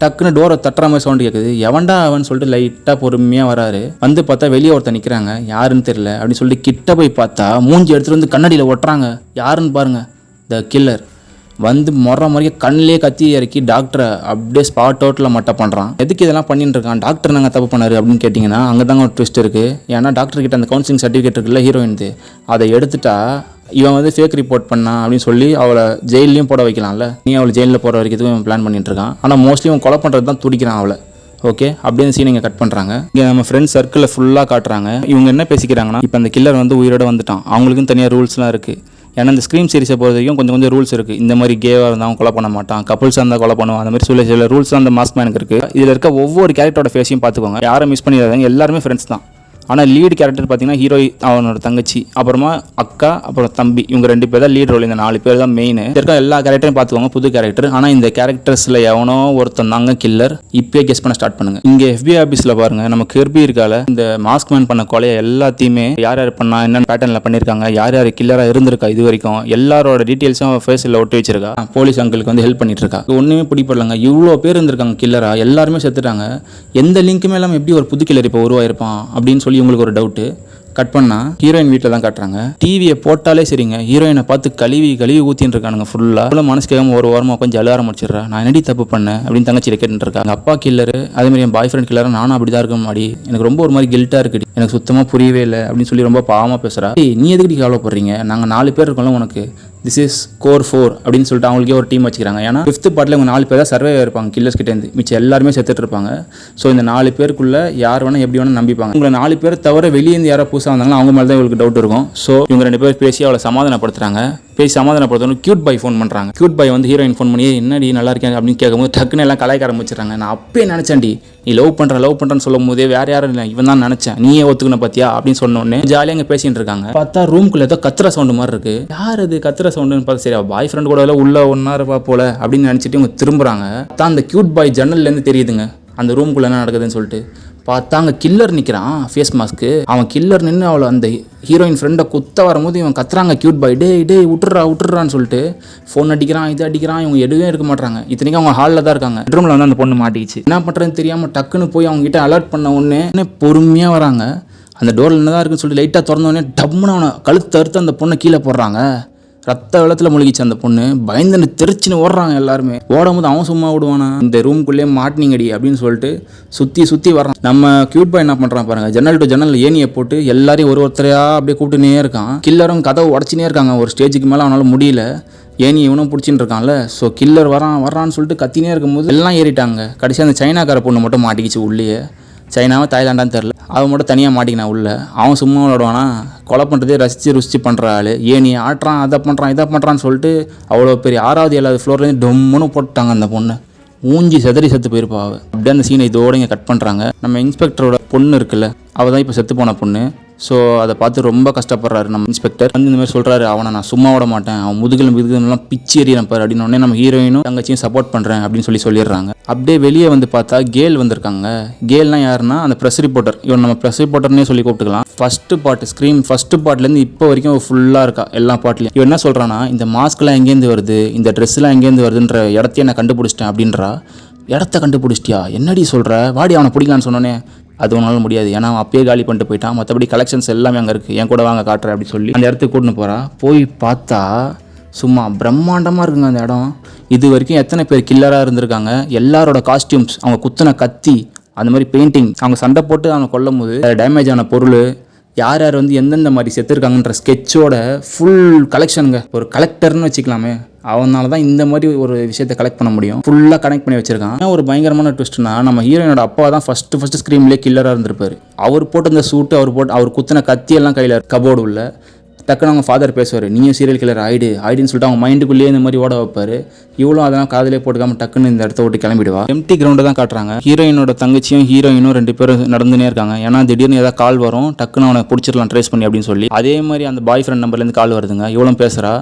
டக்குன்னு டோரை தட்டுற மாதிரி சவுண்டு கேட்குது. எவன்டா அவன் சொல்லிட்டு லைட்டாக பொறுமையாக வராரு. வந்து பார்த்தா வெளியே ஒருத்தர் நிற்கிறாங்க, யாருன்னு தெரியல அப்படின்னு சொல்லிட்டு கிட்ட போய் பார்த்தா மூஞ்சி எடுத்துகிட்டு வந்து கண்ணாடியில் ஒட்டுறாங்க. யாருன்னு பாருங்க, த கில்லர். வந்து முறைய கண்ணிலே கத்தி இறக்கி டாக்டரை அப்படியே ஸ்பாட் அவுட்டில் மட்டை பண்ணுறான். எதுக்கு இதெல்லாம் பண்ணிட்டு இருக்கான், டாக்டர் நாங்கள் தப்பு பண்ணாரு அப்படின்னு கேட்டிங்கன்னா, அங்கே தாங்க ஒரு ட்விஸ்ட் இருக்குது. ஏன்னா டாக்டர் கிட்ட அந்த கவுன்சிலிங் சர்டிஃபிகேட் இருக்குல்ல ஹீரோயின்து, அதை எடுத்துட்டா இவன் வந்து ஃபேக் ரிப்போர்ட் பண்ணா அப்படின்னு சொல்லி அவளை ஜெயிலையும் போட வைக்கலாம்ல. நீ அவளை ஜெயிலில் போகிற வரைக்கும் இவன் பிளான் பண்ணிட்டு இருக்கான். ஆனால் மோஸ்ட்லி அவன் கொலை பண்ணுறது தான் துடிக்கிறான் அவளை. ஓகே, அப்படின்னு சீன் இங்கே கட் பண்ணுறாங்க. இங்கே நம்ம ஃப்ரெண்ட்ஸ் சர்க்கிளில் ஃபுல்லாக காட்டுறாங்க. இவங்க என்ன பேசிக்கிறாங்கன்னா, இப்போ அந்த கில்லர் வந்து உயிரோட வந்துட்டான், அவங்களுக்கும் தனியாக ரூல்ஸ்லாம் இருக்குது. ஏன்னா இந்த ஸ்க்ரீம் சீரிஸை பொறுத்த வரைக்கும் கொஞ்சம் ரூல்ஸ் இருக்குது. இந்த மாதிரி கேவாக இருந்தால் கொலை பண்ண மாட்டான், கப்புள்ஸாக இருந்தால் கொலை பண்ணுவான், அந்த மாதிரி சில ரூல்ஸ் அந்த மாஸ்க் மேனுக்கு இருக்குது. இதில் இருக்க ஒவ்வொரு கேரக்டரோட ஃபேஸையும் பார்த்துக்கோங்க, யாரும் மிஸ் பண்ணிடாதீங்க. எல்லாருமே ஃப்ரெண்ட்ஸ் தான். ஆனால் லீடு கேரக்டர் பார்த்தீங்கன்னா ஹீரோ அவனோட தங்கச்சி, அப்புறமா அக்கா, அப்புறம் தம்பி, இவங்க 2 பேர் தான் லீட் ரோல். இந்த 4 பேர் தான் மெயின். இருக்க எல்லா கேரக்டரையும் பார்த்துக்கோங்க, புது கேரக்டர். ஆனால் இந்த கேரக்டர்ஸில் எவனோ ஒருத்தன் தாங்க கில்லர். இப்போயே கெஸ் பண்ண ஸ்டார்ட் பண்ணுங்க. இங்கே FBI ஆஃபீஸில் பாருங்க, நம்ம கிர்பி இருக்கால, இந்த மாஸ்க் மேன் பண்ண கொலையை எல்லாத்தையுமே யார் யார் பண்ணா, என்னென்ன பேட்டர்னில் பண்ணியிருக்காங்க, யார் யார் கில்லராக இருந்திருக்கா இது வரைக்கும் எல்லாரோட டீட்டெயில்ஸும் ஃபேஸில் ஒட்டி வச்சிருக்கா. போலீஸ் அங்கிளுக்கு வந்து ஹெல்ப் பண்ணிட்டு இருக்கா. ஒன்றுமே பிடிப்படலங்க, இவ்வளோ பேர் இருந்திருக்காங்க கில்லரா, எல்லாருமே செத்துட்டாங்க. எந்த லிங்க்குமே இல்லாமல் எப்படி ஒரு புது கில்லர் இப்போ உருவாயிருப்பான் அப்படின்னு சொல்லி உங்களுக்கு ஒரு டவுட்டு. கட் பண்ணால் ஹீரோயின் வீட்டில் தான் காட்டுறாங்க. டிவியை போட்டாலே சரிங்க, ஹீரோயினை பார்த்து கழுவி ஊற்றின்னு இருக்கானுங்க ஃபுல்லாக. அவ்வளோ மனசு கேட்காம ஒரு வாரமாக கொஞ்சம் அழ ஆரம்பிச்சிடுறா. நான் என்னடி தப்பு பண்ணேன் அப்படின்னு தங்கச்சி கேட்டுட்டு இருக்கா. எங்கள் அப்பா கில்லரு, அதேமாதிரி என் பாய் ஃப்ரெண்ட் கில்லரு, நானும் அப்படி தான் இருக்கும் மாடி, எனக்கு ரொம்ப ஒரு மாதிரி கில்ட்டாக இருக்குது, எனக்கு சுத்தமாக புரியவே இல்லை அப்படின்னு சொல்லி ரொம்ப பாவமாக பேசுகிறா. நீ எதுக்கு கவலைப்படுறீங்க, நாங்கள் 4 பேர் இருக்கோம்ல உனக்கு, திஸ் இஸ் கோர் 4 அப்படின்னு சொல்லிட்டு அவங்களுக்கே ஒரு டீம் வச்சுக்கிறாங்க. ஏன்னா 5th பார்ட்டில் இவங்க 4 பேர் தான் சர்வே இருப்பாங்க கில்லர்ஸ் கிட்டேருந்து, மிச்சம் எல்லாருமே செத்துட்டு இருப்பாங்க. ஸோ இந்த 4 பேருக்குள்ளே யார் வேணால் எப்படி வேணால் நம்பிப்பாங்க. உங்களை 4 பேர் தவிர வெளியேந்து யாரோ புதுசாக வந்தாங்கன்னா அவங்க மேலே தான் இவங்களுக்கு டவுட் இருக்கும். ஸோ இவங்க 2 பேர் பேசி அவளை சமாதானப்படுத்துறாங்க. பேசி சமாதானப்படுத்தணும். கியூட் பாய் ஃபோன் பண்ணுறாங்க. கியூட் பாய் வந்து ஹீரோயின் ஃபோன் பண்ணி என்னடி நல்லா இருக்கேன் அப்படின்னு கேட்கும்போது டக்குன்னு எல்லாம் கலாய்க்க ஆரம்பிச்சிடுறாங்க. நான் அப்பயே நினச்சேன்டி நீ லவ் பண்ணுறேன்னு சொல்லும் போதே வேறு யாரும் இல்லை இவன் தான் நினச்சேன், நீயே ஒத்துக்கணும் பார்த்தியா அப்படின்னு சொன்னோடனே ஜாலியாக அங்கே பேசிட்டு இருக்காங்க. பார்த்தா ரூம்குள்ளே ஏதோ கத்துற சவுண்டு மாதிரி இருக்கு. யார் அது கத்துற சவுண்டுன்னு பார்த்தா சரி பாய் ஃப்ரெண்ட் கூட உள்ள ஒன்றா இருப்பா போல அப்படின்னு நினச்சிட்டு இவங்க திரும்புகிறாங்க. தான் அந்த கியூட் பாய் ஜன்னல்லேருந்து தெரியுதுங்க அந்த ரூம்குள்ளே என்ன நடக்குதுன்னு சொல்லிட்டு. பார்த்தா அங்கே கில்லர் நிற்கிறான் ஃபேஸ் மாஸ்க்கு. அவன் கில்லர் நின்று அவளை அந்த ஹீரோயின் ஃப்ரெண்டை குத்த வரும்போது இவன் கத்துறாங்க கியூட் பாய் டே விட்டுறான்னு சொல்லிட்டு ஃபோன் அடிக்கிறான் இது அடிக்கிறான். இவங்க எதுவே இருக்க மாட்டாங்க. இத்தனைக்கும் அவங்க ஹாலில் தான் இருக்காங்க. பெட்ரூமில் வந்து அந்த பொண்ணு மாட்டிக்கிச்சு. என்ன பண்ணுறதுன்னு தெரியாமல் டக்குன்னு போய் அவங்க கிட்ட அலர்ட் பண்ண உடனே பொறுமையாக வராங்க. அந்த டோரில் என்னதான் இருக்குன்னு சொல்லிட்டு லைட்டாக திறந்தோடனே டம்முன்னு அவனை கழுத்து அறுத்து அந்த பொண்ணை கீழே போடுறாங்க. ரத்த வெள்ளத்தில் முழுகிச்சு அந்த பொண்ணு. பயந்துன்னு தெரிச்சுன்னு ஓடுறாங்க எல்லாருமே. ஓடும் போது அவன் சும்மா விடுவானா, இந்த ரூம்குள்ளேயே மாட்டினீங்கடி அப்படின்னு சொல்லிட்டு சுற்றி வர்றான். நம்ம கியூட் பாய் என்ன பண்ணுறான் பாருங்க, ஜன்னல் டு ஜன்னல் ஏனியை போட்டு எல்லாரையும் ஒருத்தரையா அப்படியே கூப்பிட்டுனே இருக்கான். கில்லரும் கதவை உடச்சினே இருக்காங்க. ஒரு ஸ்டேஜுக்கு மேலே அவனால் முடியல. ஏனி இவனும் பிடிச்சின்னு இருக்கான்ல. ஸோ கில்லர் வரான்னு சொல்லிட்டு கத்தினே இருக்கும்போது எல்லாம் ஏறிட்டாங்க. கடைசி அந்த சைனாக்கார பொண்ணு மட்டும் மாட்டிக்கிச்சு உள்ளேயே. சைனாவா தாய்லாண்டான்னு தெரில. அவன் மட்டும் தனியாக மாட்டிக்கினான் உள்ள. அவன் சும்மா விளாடுவானா, கொலை பண்ணுறதே ருசிச்சு பண்ணுற ஆள். ஏனி ஆட்டுறான் அதை பண்ணுறான்னு சொல்லிட்டு அவ்வளோ பெரிய 6வது 7வது ஃப்ளோர்லேருந்து டொம்முன்னு போட்டாங்க அந்த பொண்ணு. மூஞ்சி செத்து போயிருப்பா அவள். அப்படியே அந்த சீனை இதோட இங்கே கட் பண்ணுறாங்க. நம்ம இன்ஸ்பெக்டரோட பொண்ணு இருக்குல்ல, அவள் தான் இப்போ செத்து போன பொண்ணு. ஸோ அதை பார்த்து ரொம்ப கஷ்டப்படுறாரு நம்ம இன்ஸ்பெக்டர். வந்து இந்த மாதிரி சொல்கிறாரு, அவனை நான் சும்மா விட மாட்டேன், அவன் முதுகெல்லாம் பிச்சு எறியறேன் பாரு அப்படின்னு உடனே நம்ம ஹீரோயினும் தங்கச்சியும் சப்போர்ட் பண்ணுறேன் அப்படின்னு சொல்லிடுறாங்க. அப்படியே வெளியே வந்து பார்த்தா கேல் வந்திருக்காங்க. கேல்னால் யாருன்னா அந்த ப்ரெஸ் ரிப்போர்ட்டர். இவன் நம்ம ப்ரெஸ் ரிப்போர்ட்டர்னே சொல்லி கூப்பிட்டுக்கலாம். ஃபர்ஸ்ட் பார்ட்லேருந்து இப்போ வரைக்கும் ஃபுல்லாக இருக்கா எல்லா பாட்லையும். இவன் என்ன சொல்கிறான்னா, இந்த மாஸ்க்லாம் எங்கேருந்து வருது, இந்த ட்ரெஸ்லாம் எங்கேருந்து வருதுன்ற இடத்தையே நான் கண்டுபிடிச்சிட்டேன் அப்படின்றா. இடத்த கண்டுபிடிச்சிட்டியா, என்னடி சொல்கிற, வாடி அவனை பிடிக்கலான்னு சொன்னோன்னே அது ஒன்றாலும் முடியாது, ஏன்னா அவன் அப்பயே காலி பண்ணிட்டு போயிட்டான், மற்றபடி கலெக்ஷன்ஸ் எல்லாமே அங்கே இருக்குது, என் கூட வாங்க காட்டுறேன் அப்படின்னு சொல்லி அந்த இடத்துக்கு கூட்டின்னு போகிறா. போய் பார்த்தா சும்மா பிரம்மாண்டமாக இருக்குங்க அந்த இடம். இது வரைக்கும் எத்தனை பேர் கில்லராக இருந்திருக்காங்க, எல்லாரோட காஸ்டியூம்ஸ், அவங்க குத்தின கத்தி, அந்த மாதிரி பெயிண்டிங், அவங்க சண்டை போட்டு அவனை கொல்லும் போது டேமேஜ் ஆன பொருள், யார் வந்து எந்தெந்த மாதிரி செத்துருக்காங்கன்ற ஸ்கெட்சோட ஃபுல் கலெக்ஷனுங்க. ஒரு கலெக்டர்னு வச்சுக்கலாமே. அவனால தான் இந்த மாதிரி ஒரு விஷயத்தை கலெக்ட் பண்ண முடியும். ஃபுல்லாக கனெக்ட் பண்ணி வச்சிருக்கான். ஒரு பயங்கரமான ட்விஸ்ட்னா, நம்ம ஹீரோயினோட அப்பா தான் ஃபர்ஸ்ட் ஸ்க்ரீன்லேயே கில்லராக இருந்திருப்பாரு. அவர் போட்டு இந்த சூட்டு, அவர் குத்தின கத்தியெல்லாம் கையில் கபோர்டு உள்ள. டக்குன்னு அவங்க ஃபாதர் பேசுவார், நீயும் சீரியல் கில்லர் ஆயிடுன்னு சொல்லிட்டு அவங்க மைண்டுக்குள்ளேயே இந்த மாதிரி ஓட வைப்பார். இவ்வளோ அதெல்லாம் காதலே போட்டுக்காம டக்குன்னு இந்த இடத்த விட்டு கிளம்பிடுவா. எம்டி கிரவுண்டை தான் காட்டுறாங்க. ஹீரோயினோட தங்கச்சியும் ஹீரோயினும் 2 பேரும் நடந்துனே இருக்காங்க. ஏன்னா திடீர்னு ஏதாவது கால் வரும், டக்குன்னு அவனை பிடிச்சிடலாம் ட்ரேஸ் பண்ணி அப்படின்னு சொல்லி. அதே மாதிரி அந்த பாய் ஃப்ரெண்ட் நம்பர்லேருந்து கால் வருதுங்க. இவ்வளோ பேசுகிறா,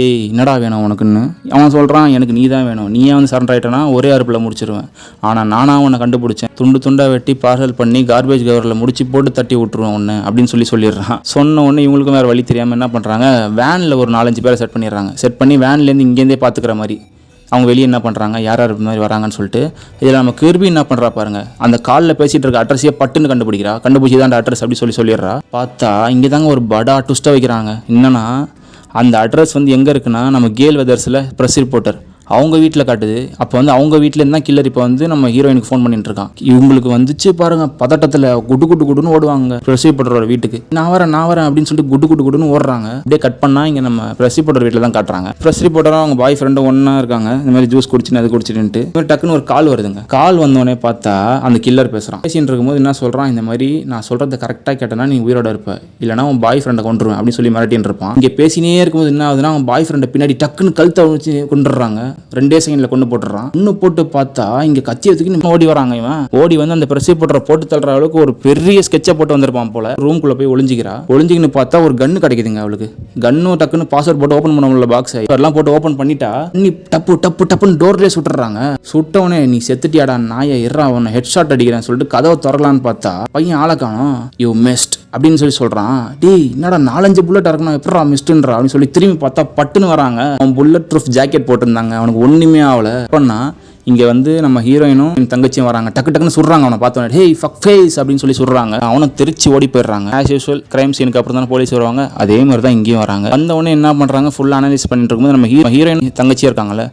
ஏய் என்னடா வேணும் உனக்குன்னு. அவன் சொல்கிறான், எனக்கு நீ தான் வேணும், நீயே வந்து சரண்டர் ஆகிட்டனா ஒரே அறுப்பில் முடிச்சிருவேன், ஆனால் நானாக உன்னை கண்டுபிடிச்சேன், துண்டாக வெட்டி பார்சல் பண்ணி கார்பேஜ் கவரில் முடிச்சு போட்டு தட்டி விட்டுருவேன் ஒன்று அப்படின்னு சொல்லிடுறான். சொன்ன உடனே இவங்களுக்கும் வேறு வழி தெரியாமல் என்ன பண்ணுறாங்க, வேனில் ஒரு 4-5 பேரை செட் பண்ணிடுறாங்க. செட் பண்ணி வேன்லேருந்து இங்கேருந்தே பார்த்துக்கிற மாதிரி அவங்க வெளியே என்ன பண்ணுறாங்க, யார் மாதிரி வராங்கன்னு சொல்லிட்டு. இதில் நம்ம கிர்பி என்ன பண்ணுறா பாருங்க, அந்த காலில் பேசிகிட்டு இருக்க அட்ரஸையே பட்டுன்னு கண்டுபிடிச்சி தான் அட்ரஸ் அப்படி சொல்லிடுறா. பார்த்தா இங்கே தாங்க ஒரு படா ட்விஸ்ட்டை வைக்கிறாங்க. என்னன்னா, அந்த அட்ரஸ் வந்து எங்கே இருக்குன்னா, நம்ம கேல் வெதர்ஸில் ப்ரெஸ் ரிப்போர்ட்டர் அவங்க வீட்டில் காட்டுது. அப்போ வந்து அவங்க வீட்டிலேருந்து தான் கில்லர் இப்போ வந்து நம்ம ஹீரோயினுக்கு ஃபோன் பண்ணிட்டு இருக்கான். இவங்களுக்கு வந்துச்சு பாருங்க பதட்டத்தில் குடுன்னு ஓடுவாங்க ப்ரெஸ் ரிப்போர்ட்டரோட வீட்டுக்கு. நான் வரேன் அப்படின்னு சொல்லிட்டு குடுன்னு ஓடுறாங்க. அப்படியே கட் பண்ணால் இங்கே நம்ம ப்ரெஸ் ரிப்போர்ட்டர் வீட்டில் தான் காட்டுறாங்க. ப்ரெஸ் ரிப்போர்ட்டரும் அவங்க பாய் ஃப்ரெண்டும் ஒன்றா இருக்காங்க. இந்த மாதிரி ஜூஸ் குடிச்சுன்னு அது குடிச்சிட்டு டக்குன்னு ஒரு கால் வருதுங்க. கால் வந்தோடனே பார்த்தா அந்த கில்லர் பேசுகிறான். பேசின்னு இருக்கும்போது என்ன சொல்கிறான், இந்த மாதிரி நான் சொல்கிறத கரெக்டாக கேட்டேன்னா நீ உயிரோட இருப்ப, இல்லைனா அவன் பாய் ஃப்ரெண்டை கொண்டுருவேன் அப்படின்னு சொல்லி மிரட்டின்னு இருப்பான். இங்கே பேசினே இருக்கும்போது என்ன ஆகுதுன்னா, அவன் பாய் ஃப்ரெண்டை பின்னாடி டக்குன்னு கழுத்தை வச்சு கொண்டுடுறாங்க. 2 செகண்ட்ல கொண்டு போட்டுறான். இன்னும் போட்டு பார்த்தா இங்க கத்தியத்துக்கு ஓடி வராங்க. இவன் ஓடி வந்து அந்த பிரஸ் போடுற போட்டு தள்ளுற அளவுக்கு ஒரு பெரிய ஸ்கெட்சை போட்டு வந்திருப்பான் போல. ரூம்குள்ள போய் ஒளிஞ்சிக்கின்னு பார்த்தா ஒரு கன்னு கிடைக்குதுங்க அவளுக்கு. கன்னும் டக்குன்னு பாஸ்வேர்ட் போட்டு ஓப்பன் பண்ண முடியல. பாக்ஸ் எல்லாம் போட்டு ஓப்பன் பண்ணிட்டா நீ டப்புன்னு டோர்லேயே சுட்டுறாங்க. சுட்டவனே நீ செத்துட்டியாடா நாயை, இறா அவனை ஹெட் ஷாட் அடிக்கிறேன்னு சொல்லிட்டு கதவை திறக்கலான்னு பார்த்தா பையன் ஆளை காணோம். யூ மிஸ்ட் அப்படின்னு சொல்றான். டேய் என்னடா 4-5 புல்லட் இறக்கணும், எப்படா மிஸ்ட்ன்றா அப்படின்னு சொல்லி திரும்பி பார்த்தா பட்டுன்னு வராங்க. அவன் புல்லட் ப்ரூஃப் ஜாக்கெட் போட்டிருந்தாங்க. அவனுக்கு ஒண்ணுமே ஆகல. பண்ணா இங்கே வந்து நம்ம ஹீரோயினும் என் தங்கச்சியும் வராங்க. டக்குன்னு சுடுறாங்க அவனை பார்த்தோன்னே. ஹே ஃபக் ஃபேஸ் அப்படின்னு சொல்லி சொல்கிறாங்க. அவனை திருச்சி ஓடி போயிடுறாங்க. ஆஸ் யூஸ்வல் கிரைம் சீனுக்கு அப்புறம் தானே போலீஸ் வருவாங்க, அதே மாதிரி தான் இங்கேயும் வராங்க. வந்த உடனே என்ன பண்ணுறாங்க, ஃபுல்லாக அனலைஸ் பண்ணிட்டு இருக்கும்போது நம்ம ஹீரோயின் தங்கச்சியாக இருக்காங்கல்ல,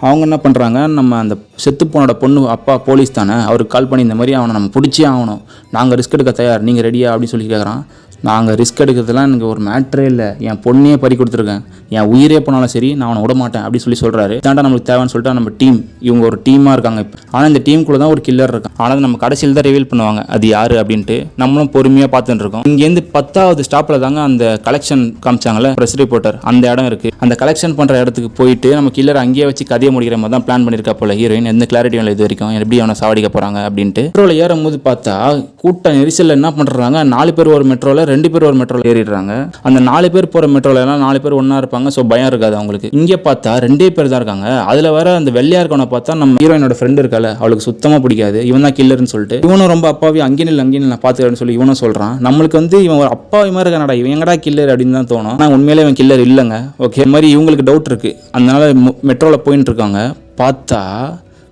அவங்க என்ன பண்ணுறாங்க, நம்ம அந்த செத்துப்போனோட பொண்ணு அப்பா போலீஸ் தானே, அவருக்கு கால் பண்ணி இந்த மாதிரி அவனை நம்ம பிடிச்சே ஆகணும், நாங்கள் ரிஸ்க் எடுக்க தயார், நீங்கள் ரெடியா அப்படின்னு சொல்லி கேட்குறான். நாங்கள் ரிஸ்க் எடுக்கிறதுலாம் எனக்கு ஒரு மேட்ரே இல்லை, என் பொண்ணையே பறி கொடுத்துருக்கேன், என் உயிரே போனாலும் சரி நான் அவனை விட மாட்டேன் அப்படி சொல்கிறாரு. தாண்டா நம்மளுக்கு தேவைன்னு சொல்லிட்டு நம்ம டீம் இவங்க ஒரு டீமாக இருக்காங்க இப்போ. ஆனால் இந்த டீமுக்குள்ள தான் ஒரு கில்லர் இருக்கான். ஆனால் நம்ம கடைசியில் தான் ரிவீல் பண்ணுவாங்க அது யார் அப்படின்ட்டு. நம்மளும் பொறுமையாக பார்த்துட்டு இருக்கோம். இங்கேருந்து 10வது ஸ்டாப்பில் தாங்க அந்த கலெக்ஷன் காமிச்சாங்கல்ல ப்ரெஸ் ரிப்போர்ட்டர், அந்த இடம் இருக்குது. அந்த கலெக்ஷன் பண்ணுற இடத்துக்கு போயிட்டு நம்ம கில்லர் அங்கேயே வச்சு கதையை முடிக்கிற மாதிரி தான் பிளான் பண்ணியிருக்கா போல ஹீரோயின். எந்த கிளாரிட்டியும் இல்லை இது வரைக்கும் எப்படி அவனை சாவடிக்க போகிறாங்க அப்படின்ட்டு. மெட்ரோவில் ஏறும் போது பார்த்தா கூட்ட நெரிசலில் என்ன பண்ணுறாங்க, 4 பேர் ஒரு மெட்ரோவில் 2 பேர் ஒரு மெட்ரோவில் ஏறிடுறாங்க. அந்த 4 பேர் போகிற மெட்ரோவில் எல்லாம் 4 பேர் ஒன்றா இருப்பாங்க. ஸோ பயம் இருக்காது அவங்களுக்கு. இங்கே பார்த்தா 2 பேர் தான் இருக்காங்க. அதில் வர அந்த வெள்ளையா இருக்கவனை பார்த்தா நம்ம ஹீரோயினோட ஃப்ரெண்டு இருக்கால, அவளுக்கு சுத்தமாக பிடிக்காது. இவன் தான் கில்லர்னு சொல்லிட்டு இவனும் ரொம்ப அப்பாவி அங்கேயும் நான் பார்த்துக்கிறேன்னு சொல்லி இவனும் சொல்கிறான். நம்மளுக்கு வந்து இவன் ஒரு அப்பாவி மாதிரி இருக்கானடா, இவன் எங்கடா கில்லர் அப்படின்னு தான் தோணும். ஆனால் உண்மையிலே இவன் கில்லர் இல்லைங்க. ஓகே, இந்த மாதிரி இவங்களுக்கு டவுட் இருக்குது. அதனால மெட்ரோவில் போயின்னு இருக்காங்க. பார்த்தா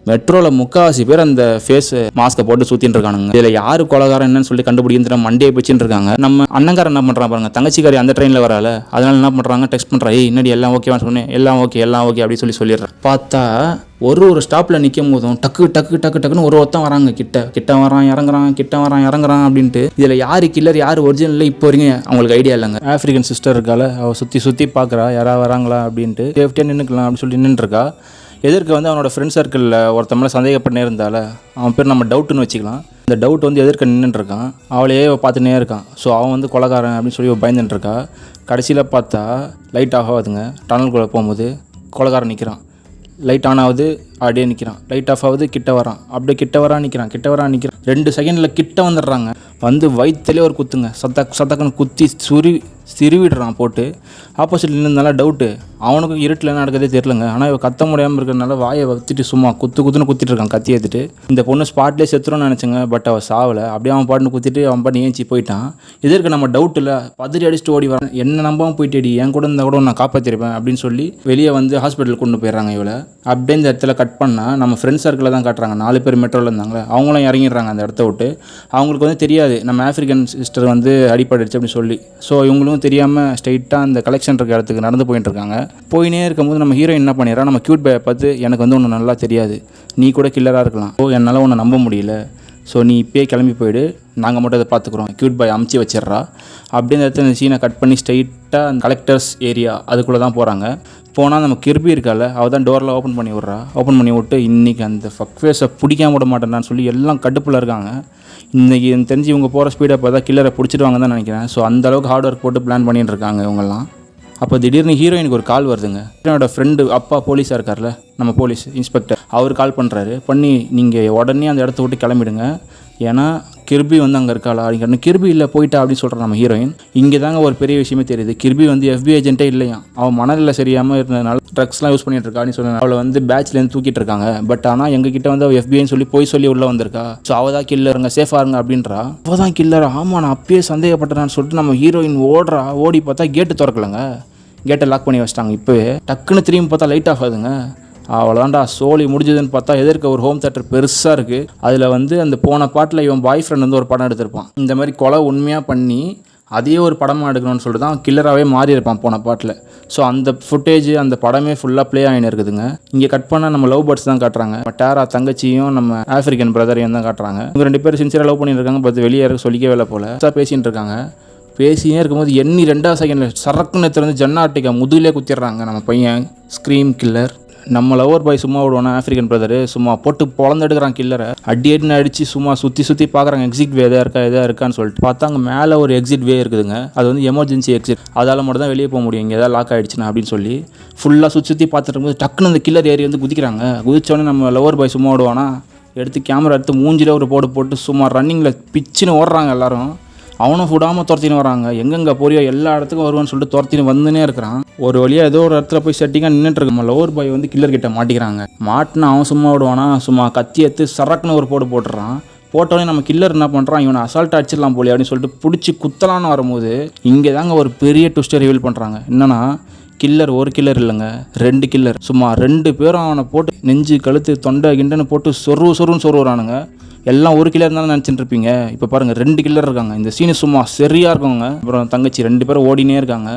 மெட்ரோவில் 3/4 பேர் அந்த ஃபேஸ் மாஸ்க்கை போட்டு சுற்றின்னு இருக்கானுங்க. இதில் யார் கொலகாரம் என்னன்னு சொல்லி கண்டுபிடிக்கிற மண்டே பிடிச்சின்னு இருக்காங்க. நம்ம அண்ணங்காரன் என்ன பண்ணுறான் பாருங்க, தங்கச்சிக்காரி அந்த ட்ரெயினில் வரால, அதனால என்ன பண்ணுறாங்க, டெக்ஸ்ட் பண்ணுறா, என்னடி எல்லாம் ஓகேவான்னு சொன்னேன், எல்லாம் ஓகே அப்படி சொல்லிடுறேன். பார்த்தா ஒரு ஸ்டாப்பில் நிற்கும் போதும் டக்குன்னு ஒருத்தன் வராங்க, கிட்ட வரான் இறங்குறான் அப்படின்ட்டு. இதில் யார் கில்லர் யார் ஒரிஜினல் இப்போ வரைக்கும் அவங்களுக்கு ஐடியா இல்லைங்க. ஆஃப்ரிக்கன் சிஸ்டர் இருக்கால, அவள் சுற்றி பார்க்குறா யாராவது வராங்களா அப்படின்ட்டு. சேஃப்டியாக நின்றுக்கலாம் அப்படின்னு சொல்லி நின்றுருக்கா. எதற்கு வந்து அவனோட ஃப்ரெண்ட் சர்க்கிளில் ஒருத்த மேலே சந்தேகப்பட்டே இருந்தால, அவன் பேர் நம்ம டவுட்டுன்னு வச்சுக்கலாம். இந்த டவுட் வந்து எதிர்க்க நின்றுருக்கான், அவளையே பார்த்துன்னே இருக்கான். ஸோ அவன் வந்து கொலகாரன் அப்படின்னு சொல்லி பயந்துட்டுருக்கா. கடைசியில் பார்த்தா லைட் ஆஃப் ஆகுதுங்க. டனல்குள்ளே போகும்போது கொலகாரன் நிற்கிறான். லைட் ஆன் ஆகுது, அப்படியே நிற்கிறான். லைட் ஆஃப் ஆகுது, கிட்ட வரான், அப்படியே கிட்ட வரான் நிற்கிறான். 2 செகண்டில் கிட்ட வந்துடுறாங்க. வந்து வயிற்றுலேயே ஒரு குத்துங்க, சத்தக்குன்னு குத்தி சிறுவிடுறான் போட்டு. ஆப்போசிட்டில் நின்றதுனால டவுட்டு, அவனுக்கும் இருட்டில் என்ன நடக்குதே தெரியலங்க. ஆனால் இவன் கத்த முடியாமல் இருக்கிறதுனால வாயை வச்சுட்டு சும்மா குத்துன்னு குத்திட்டு இருக்கான் கத்தி ஏற்றிட்டு. இந்த பொண்ணு ஸ்பாட்லேயே செத்துருன்னு நினச்சேங்க, பட் அவள் சாவலை. அப்படியே அவன் பாட்டுன்னு குத்திட்டு அவன் பாட்டு ஏஞ்சி போயிட்டான். இதற்கு நம்ம டவுட் இல்லை, பதறி அடிச்சுட்டு ஓடி வரான். என்ன நம்பாமல் போயிட்டேடி, என் கூட இருந்தால் கூட நான் காப்பாற்றிருப்பேன் அப்படின்னு சொல்லி வெளியே வந்து ஹாஸ்பிட்டலுக்கு கொண்டு போயிடுறாங்க இவளை. அப்படியே இந்த இடத்துல கட் பண்ணால் நம்ம ஃப்ரெண்ட் சர்க்கிளில் தான் காட்டுறாங்க. 4 பேர் மெட்ரோவில் இருந்தாங்களே, அவங்களும் இறங்கிடுறாங்க அந்த இடத்த விட்டு. அவங்களுக்கு வந்து தெரியாது நம்ம ஆஃப்ரிக்கன் சிஸ்டர் வந்து அடிப்படைச்சு அப்படின்னு சொல்லி. ஸோ இவங்களும் தெரியாமல் ஸ்ட்ரைட்டாக அந்த கலெக்ஷன் இருக்க இடத்துக்கு நடந்து போயிட்டு இருக்காங்க. போயினே இருக்கும்போது நம்ம ஹீரோயின் என்ன பண்ணிடுறா, நம்ம க்யூட் பாயை பார்த்து எனக்கு வந்து ஒன்று நல்லா தெரியாது, நீ கூட கில்லராக இருக்கலாம், ஸோ என்னால் ஒன்று நம்ப முடியல, ஸோ நீ இப்போயே கிளம்பி போயிடு, நாங்கள் மட்டும் அதை பார்த்துக்குறோம். க்யூட் பாய் அமுச்சு வச்சிட்றா. அப்படியே அந்த இடத்துல இந்த சீனை கட் பண்ணி ஸ்ட்ரைட்டாக அந்த கலெக்டர்ஸ் ஏரியா அதுக்குள்ளே தான் போகிறாங்க. போனால் நம்ம கிருபி இருக்கால, அவள் தான் டோரில் ஓப்பன் பண்ணி விட்டு இன்றைக்கி அந்த ஃபக் ஃபேஸை பிடிக்காம விட மாட்டேன்னான்னு சொல்லி எல்லாம் கடுப்பில் இருக்காங்க. இன்றைக்கி எனக்கு தெரிஞ்சு இவங்க போகிற ஸ்பீடை பார்த்தா கில்லரை பிடிச்சிடுவாங்க தான் நினைக்கிறேன். ஸோ அந்தளவுக்கு ஹார்ட் ஒர்க் போட்டு பிளான் பண்ணிட்டு இருக்காங்க இவங்கெல்லாம். அப்போ திடீர்னு ஹீரோயினுக்கு ஒரு கால் வருதுங்க. ஹீரோனோட ஃப்ரெண்டு அப்பா போலீஸாக இருக்கார்ல, நம்ம போலீஸ் இன்ஸ்பெக்டர், அவர் கால் பண்ணுறாரு. பண்ணி நீங்கள் உடனே அந்த இடத்த விட்டு கிளம்பிடுங்க, ஏன்னா கிருபி வந்து அங்கே இருக்காளா அப்படின்னு. கிருபி இல்லை போயிட்டா அப்படின்னு சொல்கிறேன் நம்ம ஹீரோயின். இங்கே தாங்க ஒரு பெரிய விஷயமே தெரியுது, கிருபி வந்து FBI ஏஜென்ட்டே இல்லையா, அவன் மனநிலை சரியாமல் இருந்ததுனால ட்ரக்ஸ்லாம் யூஸ் பண்ணிட்டு இருக்கா அப்படின்னு சொன்னாங்க. அவளை வந்து பேட்ச்லேருந்து தூக்கிட்டு இருக்காங்க. பட் ஆனால் எங்ககிட்ட வந்து அவள் FBIன்னு சொல்லி போய் சொல்லி உள்ளே வந்திருக்கா. ஸோ அவள் தான் கில்லருங்க, சேஃபாக இருங்க அப்படின்றா. அவள் தான் கில்லர், ஆமாம் நான் அப்பயே சந்தேகப்பட்டேன்னு சொல்லிட்டு நம்ம ஹீரோயின் ஓடி பார்த்தா கேட்டு திறக்கலைங்க, கேட்டை லாக் பண்ணி வச்சிட்டாங்க. இப்போவே டக்குன்னு திரும்பி பார்த்தா லைட் ஆஃப் ஆகுதுங்க. அவ்வளோதான்டா சோழி முடிஞ்சதுன்னு பார்த்தா எதிர்க்க ஒரு ஹோம் தேட்டர் பெருசாக இருக்குது. அதில் வந்து அந்த போன பாட்டில் இவன் பாய் ஃப்ரெண்ட் வந்து ஒரு படம் எடுத்திருப்பான். இந்த மாதிரி கொலை உண்மையாக பண்ணி அதையே ஒரு படமாக எடுக்கணும்னு சொல்லிட்டு தான் கில்லராகவே மாறி இருப்பான் போன பாட்டில். ஸோ அந்த ஃபுட்டேஜ் அந்த படமே ஃபுல்லாக ப்ளே ஆகின்னு இருக்குதுங்க. இங்கே கட் பண்ணால் நம்ம லவ் பேர்ட்ஸ் தான் காட்டுறாங்க. டேரா தங்கச்சியும் நம்ம ஆஃப்ரிக்கன் பிரதரையும் தான் காட்டுறாங்க. இவங்க 2 பேரும் சின்சியராக லவ் பண்ணியிருக்காங்க. பார்த்து வெளியே இருக்க சொல்லிக்கவே இல்லை போல் பேசிகிட்டு இருக்காங்க. பேசினே இருக்கும்போது 2வது செகண்டில் சரக்குன்னு திறந்து ஜன்னாட்டிக்கா முதுகிலே குத்திடுறாங்க நம்ம பையன் ஸ்க்ரீம் கில்லர். நம்ம லவர் பாய் சும்மா விடுவானா, ஆஃப்ரிக்கன் பிரதரு சும்மா போட்டு பொழந்தெடுக்கிறான் கில்லரை. அடின்னு அடித்து சும்மா சுற்றி பார்க்குறாங்க எக்ஸிட் வே எதாக இருக்கான்னு சொல்லிட்டு. பார்த்தா அங்கே மேலே ஒரு எக்ஸிட் வே இருக்குதுங்க. அது வந்து எமர்ஜென்சி எக்ஸிட், அதால் மட்டும் தான் வெளியே போக முடியும், இங்கே எதாவது லாக் ஆகிடுச்சுன்னா அப்படின்னு சொல்லி ஃபுல்லாக சுற்றி பார்த்துட்டு இருக்கும்போது டக்குன்னு அந்த கில்லர் ஏறி வந்து குதிக்கிறாங்க. குதிச்சோடனே நம்ம லவர் பாய் சும்மா விடுவானா, எடுத்து கேமரா எடுத்து மூஞ்சில் ஒரு போட்டு சும்மா ரன்னிங்கில் பிச்சுன்னு ஓடுறாங்க எல்லாரும். அவனும் விடாமல் துரத்தின்னு வராங்க. எங்கெங்கே போறியோ எல்லா இடத்துக்கும் வருவான்னு சொல்லிட்டு துரத்தின்னு வந்துனே இருக்கிறான். ஒரு வழியாக ஏதோ ஒரு இடத்துல போய் செட்டிங்காக நின்றுட்டு இருக்க லவர் பாய் வந்து கில்லர் கிட்ட மாட்டிக்கிறாங்க. மாட்டினா அவன் சும்மா விடுவானா, சும்மா கத்தி எடுத்து சரக்குன்னு ஒரு போட்டுடுறான். போட்டோடனே நம்ம கில்லர் என்ன பண்ணுறான், இவனை அசால்ட்டாக அடிச்சிடலாம் போலே அப்படின்னு சொல்லிட்டு பிடிச்சி குத்தலான்னு வரும்போது இங்கே தாங்க ஒரு பெரிய ட்விஸ்டை ரிவீல் பண்ணுறாங்க. என்னன்னா கில்லர் ஒரு கில்லர் இல்லைங்க, 2 கில்லர். சும்மா 2 பேரும் அவனை போட்டு நெஞ்சு கழுத்து தொண்டை கிண்டன்னு போட்டு சொருன்னு சொருவுறானுங்க. எல்லாம் ஒரு கில்லர் இருந்தாலும் நினச்சிட்டு இருப்பீங்க. இப்போ பாருங்கள் 2 கில்லர் இருக்காங்க. இந்த சீனு சும்மா சரியாக இருக்குங்க. அப்புறம் தங்கச்சி 2 பேரும் ஓடினே இருக்காங்க.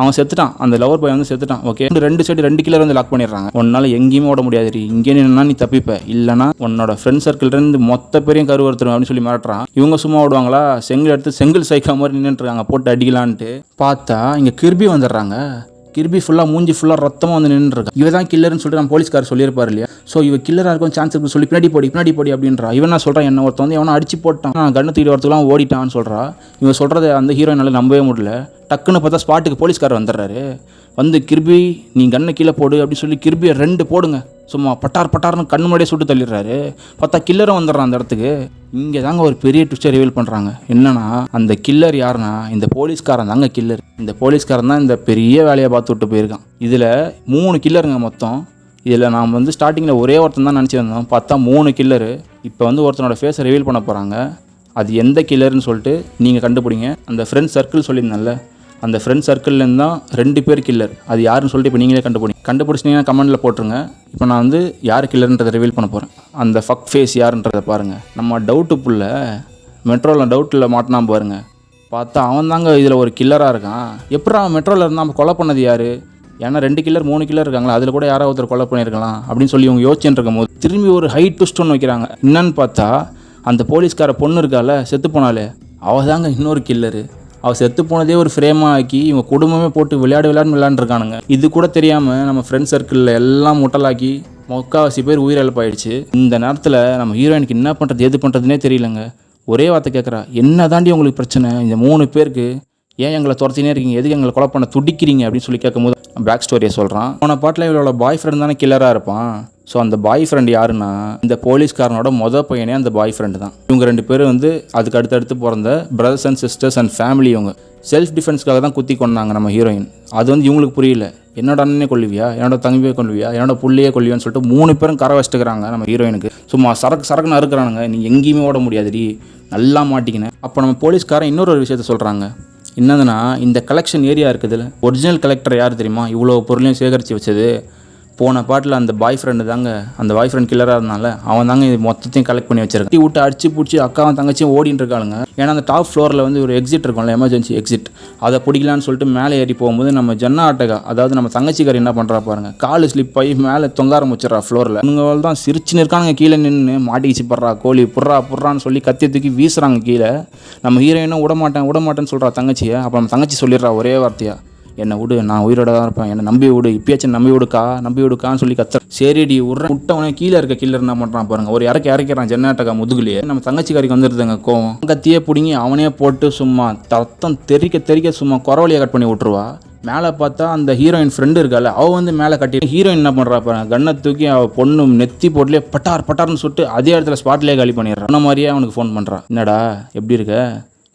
அவன் செத்துட்டான், அந்த லவர் பாய் வந்து செத்துட்டான். ஓகே, 2 சைடு 2 கில்லர் வந்து லாக் பண்ணிடுறாங்க. உன்னால எங்கேயுமே ஓட முடியாது, இங்கே நின்னா நீ தப்பிப்ப, இல்லைனா உன்னோட ஃப்ரெண்ட் சர்க்கிள்லேருந்து மொத்த பேரையும் கருவறுத்துரும் அப்படின்னு சொல்லி மிரட்டுறான். இவங்க சும்மா ஓடுவாங்களா, செங்கல் எடுத்து செங்கல் சைக்கா மாதிரி நின்றுட்டு இருக்காங்க, போட்டு அடிக்கலான்ட்டு பார்த்தா இங்கே கிர்பி வந்துடுறாங்க. கிர்பி ஃபுல்லாக மூஞ்சி ஃபுல்லாக ரத்தமாக வந்து நின்றுருக்கா. இவ தான் கில்லர்னு சொல்லிட்டு நம்ம போலீஸ்கார் சொல்லியிருப்பார் இல்லையா. ஸோ இவ கில்லராக இருக்கும் சான்ஸ் இருக்குன்னு சொல்லி பின்னாடி போடி அப்படின்றா. இவன் நான் சொல்கிறான், என்ன ஒருத்தன் வந்து எவனா அடிச்சு போட்டான், கண்ணு தூக்கிட்டு வரத்துக்குலாம் ஓடிட்டான்னு சொல்கிறா. இவன் சொல்கிறத அந்த ஹீரோயினால நம்பவே முடியல. டக்குன்னு பார்த்தா ஸ்பாட்டுக்கு போலீஸ்கார் வந்துடுறாரு. வந்து கிர்பி நீ கண்ணை கீழே போடு அப்படின்னு சொல்லி கிர்பியை 2 போடுங்க, சும்மா பட்டார்னு கண்ணு முன்னாடியே சுட்டு தள்ளிடுறாரு. பார்த்தா கில்லரும் வந்துடுறான் அந்த இடத்துக்கு. இங்கே தாங்க ஒரு பெரிய ட்விஸ்டை ரிவீல் பண்ணுறாங்க. என்னன்னா அந்த கில்லர் யாருன்னா இந்த போலீஸ்காரன் தாங்க கில்லர். இந்த போலீஸ்காரன் தான் இந்த பெரிய வேலையை பார்த்து விட்டு போயிருக்கான். இதில் 3 கில்லருங்க மொத்தம். இதில் நாம் வந்து ஸ்டார்டிங்கில் ஒரே ஒருத்தன் தான் நினச்சிருந்தோம், பார்த்தா 3 கில்லரு. இப்போ வந்து ஒருத்தனோட ஃபேஸை ரிவீல் பண்ண போகிறாங்க. அது எந்த கில்லர்னு சொல்லிட்டு நீங்கள் கண்டுபிடிங்க. அந்த ஃப்ரெண்ட் சர்க்கிள் சொல்லியிருந்தேன்ல, அந்த ஃப்ரெண்ட் சர்க்கிள்லேருந்து தான் 2 பேர் கில்லர். அது யாருன்னு சொல்லிட்டு இப்போ நீங்களே கண்டுபிடிச்சிங்கன்னா கமெண்ட்டில் போட்டுருங்க. இப்போ நான் வந்து யார் கில்லர்ன்றதை ரிவீல் பண்ண போகிறேன். அந்த ஃபக் ஃபேஸ் யாருன்றதை பாருங்கள். நம்ம டவுட்டு புள்ள மெட்ரோவில் டவுட்டில் மாட்டினா பாருங்கள். பார்த்தா அவன் தாங்க இதில் ஒரு கில்லராக இருக்கான். எப்படா அவன் மெட்ரோவில் இருந்தால் நம்ம கொலை பண்ணது யார்? ஏன்னா 2 கில்லர் 3 கில்லர் இருக்காங்களா, அதில் கூட யாராவது ஒருத்தர் கொலை பண்ணியிருக்கலாம் அப்படின்னு சொல்லி இவங்க யோசிச்சுட்டு இருக்கும் போது திரும்பி ஒரு ஹை ட்விஸ்ட் ஒன்று வைக்கிறாங்க. என்னன்னு பார்த்தா அந்த போலீஸ்கார பொண்ணு இருக்கால, செத்து போனாலே, அவள் தாங்க இன்னொரு கில்லரு. அவள் செத்து போனதே ஒரு ஃப்ரேமாக ஆக்கி இவங்க குடும்பமே போட்டு விளையாண்டுருக்கானுங்க. இது கூட தெரியாமல் நம்ம ஃப்ரெண்ட் சர்க்கிளில் எல்லாம் முட்டலாக்கி முக்கால்வாசி பேர் உயிரிழப்பாயிடுச்சு. இந்த நேரத்தில் நம்ம ஹீரோயினுக்கு என்ன பண்ணுறது எது பண்ணுறதுனே தெரியலங்க. ஒரே வார்த்தை கேட்குறா, என்ன தாண்டி உங்களுக்கு பிரச்சனை? இந்த 3 பேருக்கு ஏன் எங்களை துரத்தினே இருக்கீங்க, எதுக்கு எங்களை கொலை பண்ண துடிக்கிறீங்க அப்படின்னு சொல்லி கேட்கும்போது பேக் ஸ்டோரியை சொல்கிறான். அவனை பாட்டில் இவளோட பாய் ஃப்ரெண்ட் தானே கில்லராக இருப்பான். ஸோ அந்த பாய் ஃப்ரெண்ட் யாருன்னா இந்த போலீஸ்காரனோட பையனே அந்த பாய் ஃப்ரெண்டு தான். இவங்க 2 பேரும் வந்து அதுக்கு அடுத்தடுத்து பிறந்த brothers and sisters and family. இவங்க செல்ஃப் டிஃபென்ஸ்க்காக தான் குத்தி கொண்டாங்க நம்ம ஹீரோயின். அது வந்து இவங்களுக்கு புரியல. என்னோட அண்ணனே கொல்லுவியா, என்னோட தம்பியே கொல்லுவியா, என்னோட புள்ளையே கொல்லுவியான்னு சொல்லிட்டு 3 பேரும் கரை வச்சுட்டுக்கிறாங்க நம்ம ஹீரோயினுக்கு. சும்மா சரக்குன்னு அறுக்கிறானுங்க. நீ எங்கேயுமே ஓட முடியாதுடி, நல்லா மாட்டிக்கினேன். அப்போ நம்ம போலீஸ்காரன் இன்னொரு விஷயத்த சொல்கிறாங்க. என்னதுன்னா இந்த கலெக்ஷன் ஏரியா இருக்குதுல்ல, ஒரிஜினல் கலெக்டர் யார் தெரியுமா? இவ்வளோ பொருளையும் சேகரித்து வச்சது போன பாட்டில் அந்த பாய் ஃப்ரெண்டு தாங்க. அந்த பாய் ஃப்ரெண்ட் கில்லராக இருந்தால அவன் தாங்க இது மொத்தத்தையும் கலெக்ட் பண்ணி வச்சிருக்கான். டீ விட்டு அடிச்சு பிடிச்சி அக்காவும் தங்கச்சியும் ஓடிட்டு இருக்காளுங்க. ஏன்னா அந்த டாப் ஃப்ளோரில் வந்து ஒரு எக்ஸிட் இருக்கும்ல, எமர்ஜென்சி எக்ஸிட், அதை பிடிக்கலான்னு சொல்லிட்டு மேலே ஏறி போகும்போது நம்ம ஜன்னா ஆட்டகா, அதாவது நம்ம தங்கச்சிக்காரி என்ன பண்ணுறா பாருங்க, காலு ஸ்லிப் ஆகி மேலே தொங்க ஆரம்பிச்சிடறா ஃப்ளோரில். இவங்க தான் சிரிச்சுன்னு இருக்கானுங்க. கீழே நின்று மாட்டிக்கிச்சு படுறா கோழி புர்றான்னு சொல்லி கத்தி தூக்கி வீசுறாங்க கீழே. நம்ம ஹீரோயினும் விடமாட்டேன்னு சொல்கிறா தங்கச்சியை. அப்போ நம்ம தங்கச்சி சொல்லிடுறா ஒரே வார்த்தையா, என்னை விடு, நான் உயிரோட தான் இருப்பேன், என்னை நம்பி விடு, இப்பயாச்சும் நம்பி விடுக்கான்னு சொல்லி கத்துற. சரிடி விட்டவனே கீழே இருக்க கில்லர் என்ன பண்ணுறான் பாருங்க, ஒரு இறக்கிறான் ஜென்னாட்டக்கா முதுகுலையே. நம்ம தங்கச்சிக்காரிக்கு வந்துடுதுங்க கோவம். கத்தியே பிடிங்கி அவனே போட்டு சும்மா ரத்தம் தெறிக்க சும்மா குறவழியை கட் பண்ணி விட்டுருவா. மேலே பார்த்தா அந்த ஹீரோயின் ஃப்ரெண்டு இருக்கால, அவள் வந்து மேலே கட்டி ஹீரோயின் என்ன பண்ணுறா பாருங்க, கண்ணை தூக்கி அவள் பொண்ணு நெத்தி போட்டுலேயே பட்டார்னு சுட்டு அதே இடத்துல ஸ்பாட்லேயே காலி பண்ணிடுறான். அந்த மாதிரியே அவனுக்கு ஃபோன் பண்ணுறான், என்னடா எப்படி இருக்க,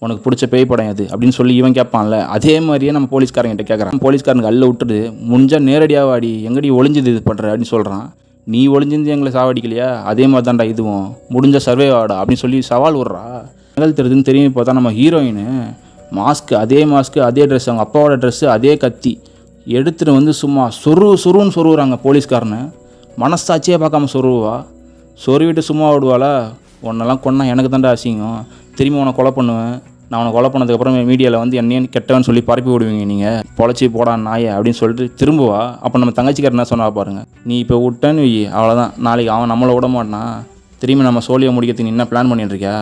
உனக்கு பிடிச்ச பேய் படம் அது அப்படின்னு சொல்லி இவன் கேட்பான்ல, அதே மாதிரியே நம்ம போலீஸ்காரங்கிட்ட கேட்குறான். போலீஸ்காரனுக்கு அல்ல விட்டுது, முடிஞ்சால் நேரடியாக வாடி, எங்கடி ஒளிஞ்சது இது பண்ணுற அப்படின்னு சொல்கிறான். நீ ஒளிஞ்சிருந்து எங்களை சாவடிக்கலையா, அதே மாதிரி தான்டா இதுவும், முடிஞ்ச சர்வே ஆடா அப்படின்னு சொல்லி சவால் விட்றா. நிகழ் தெரியுதுன்னு திரும்பி பார்த்தா நம்ம ஹீரோயின் மாஸ்க்கு, அதே ட்ரெஸ், அவங்க அப்பாவோட ட்ரெஸ்ஸு, அதே கத்தி எடுத்துகிட்டு வந்து சும்மா சொருன்னு சொருவுறாங்க போலீஸ்காரனை. மனசாட்சியே பார்க்காம சொருவிட்டு சும்மா விடுவாளா, உன்னெல்லாம் கொன்னா எனக்கு தாண்டா அசிங்கம், திரும்பி உன்னை கொலை பண்ணுவேன், நான் உன்னை கொலை பண்ணதுக்கப்புறம் மீடியாவில் வந்து என்னையும் கெட்டவன்னு சொல்லி பரப்பி விடுவீங்க நீங்கள், பொழைச்சி போடா நாயை அப்படின்னு சொல்லிட்டு திரும்புவா. அப்போ நம்ம தங்கச்சிக்கார என்ன சொன்னா பாருங்கள், நீ இப்போ விட்டேன்னு அவ்வளோதான், நாளைக்கு அவன் நம்மளை விட மாட்டான், திரும்பி நம்ம சோழியை முடிக்கிறதுக்கு நீ என்ன பிளான் பண்ணிட்டு இருக்கியா,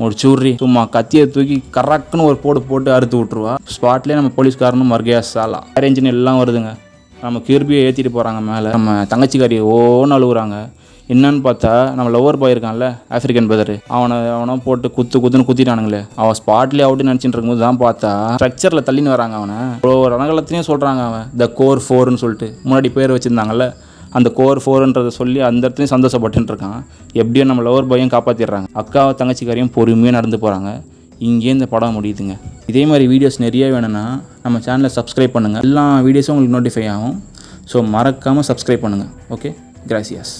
முடிச்சுட்றி, சும்மா கத்தியை தூக்கி கரெக்டுன்னு ஒரு போட்டு அறுத்து விட்ருவா. ஸ்பாட்லேயே நம்ம போலீஸ்காரனும் மர்கையா சாலா அரேஞ்சின்னு எல்லாம் வருதுங்க. நம்ம கிருபியை ஏற்றிட்டு போகிறாங்க மேலே. நம்ம தங்கச்சிக்காரி ஓன்னு அழுகுறாங்க. என்னன்னு பார்த்தா நம்ம லவர் பாய் இருக்கான்ல, ஆஃப்ரிக்கன் பிரதர், அவனை போட்டு குத்துன்னு குத்திட்டானுங்களே. அவன் ஸ்பாட்லேயே அவுட்டு நினச்சிட்டு இருக்கும்போது தான் பார்த்தா ஸ்ட்ரக்சரில் தள்ளின்னு வராங்க. அவனை ஒரு ரணகலத்துலேயும் சொல்கிறாங்க, அவன் த கோர் 4ன்னு சொல்லிட்டு முன்னாடி பேர் வச்சுருந்தாங்கல்ல, அந்த கோர் 4ன்றதை சொல்லி அந்த இடத்துலையும் சந்தோஷப்பட்டுன்னு இருக்கான். எப்படியும் நம்ம லவர் பாயும் காப்பாற்றிடுறாங்க. அக்காவை தங்கச்சிக்காரையும் பொறுமையாக நடந்து போகிறாங்க. இங்கே இந்த படம் முடியுதுங்க. இதே மாதிரி வீடியோஸ் நிறைய வேணும்னா நம்ம சேனலை சப்ஸ்கிரைப் பண்ணுங்கள். எல்லா வீடியோஸும் உங்களுக்கு நோட்டிஃபை ஆகும். ஸோ மறக்காமல் சப்ஸ்கிரைப் பண்ணுங்கள். Okay, gracias.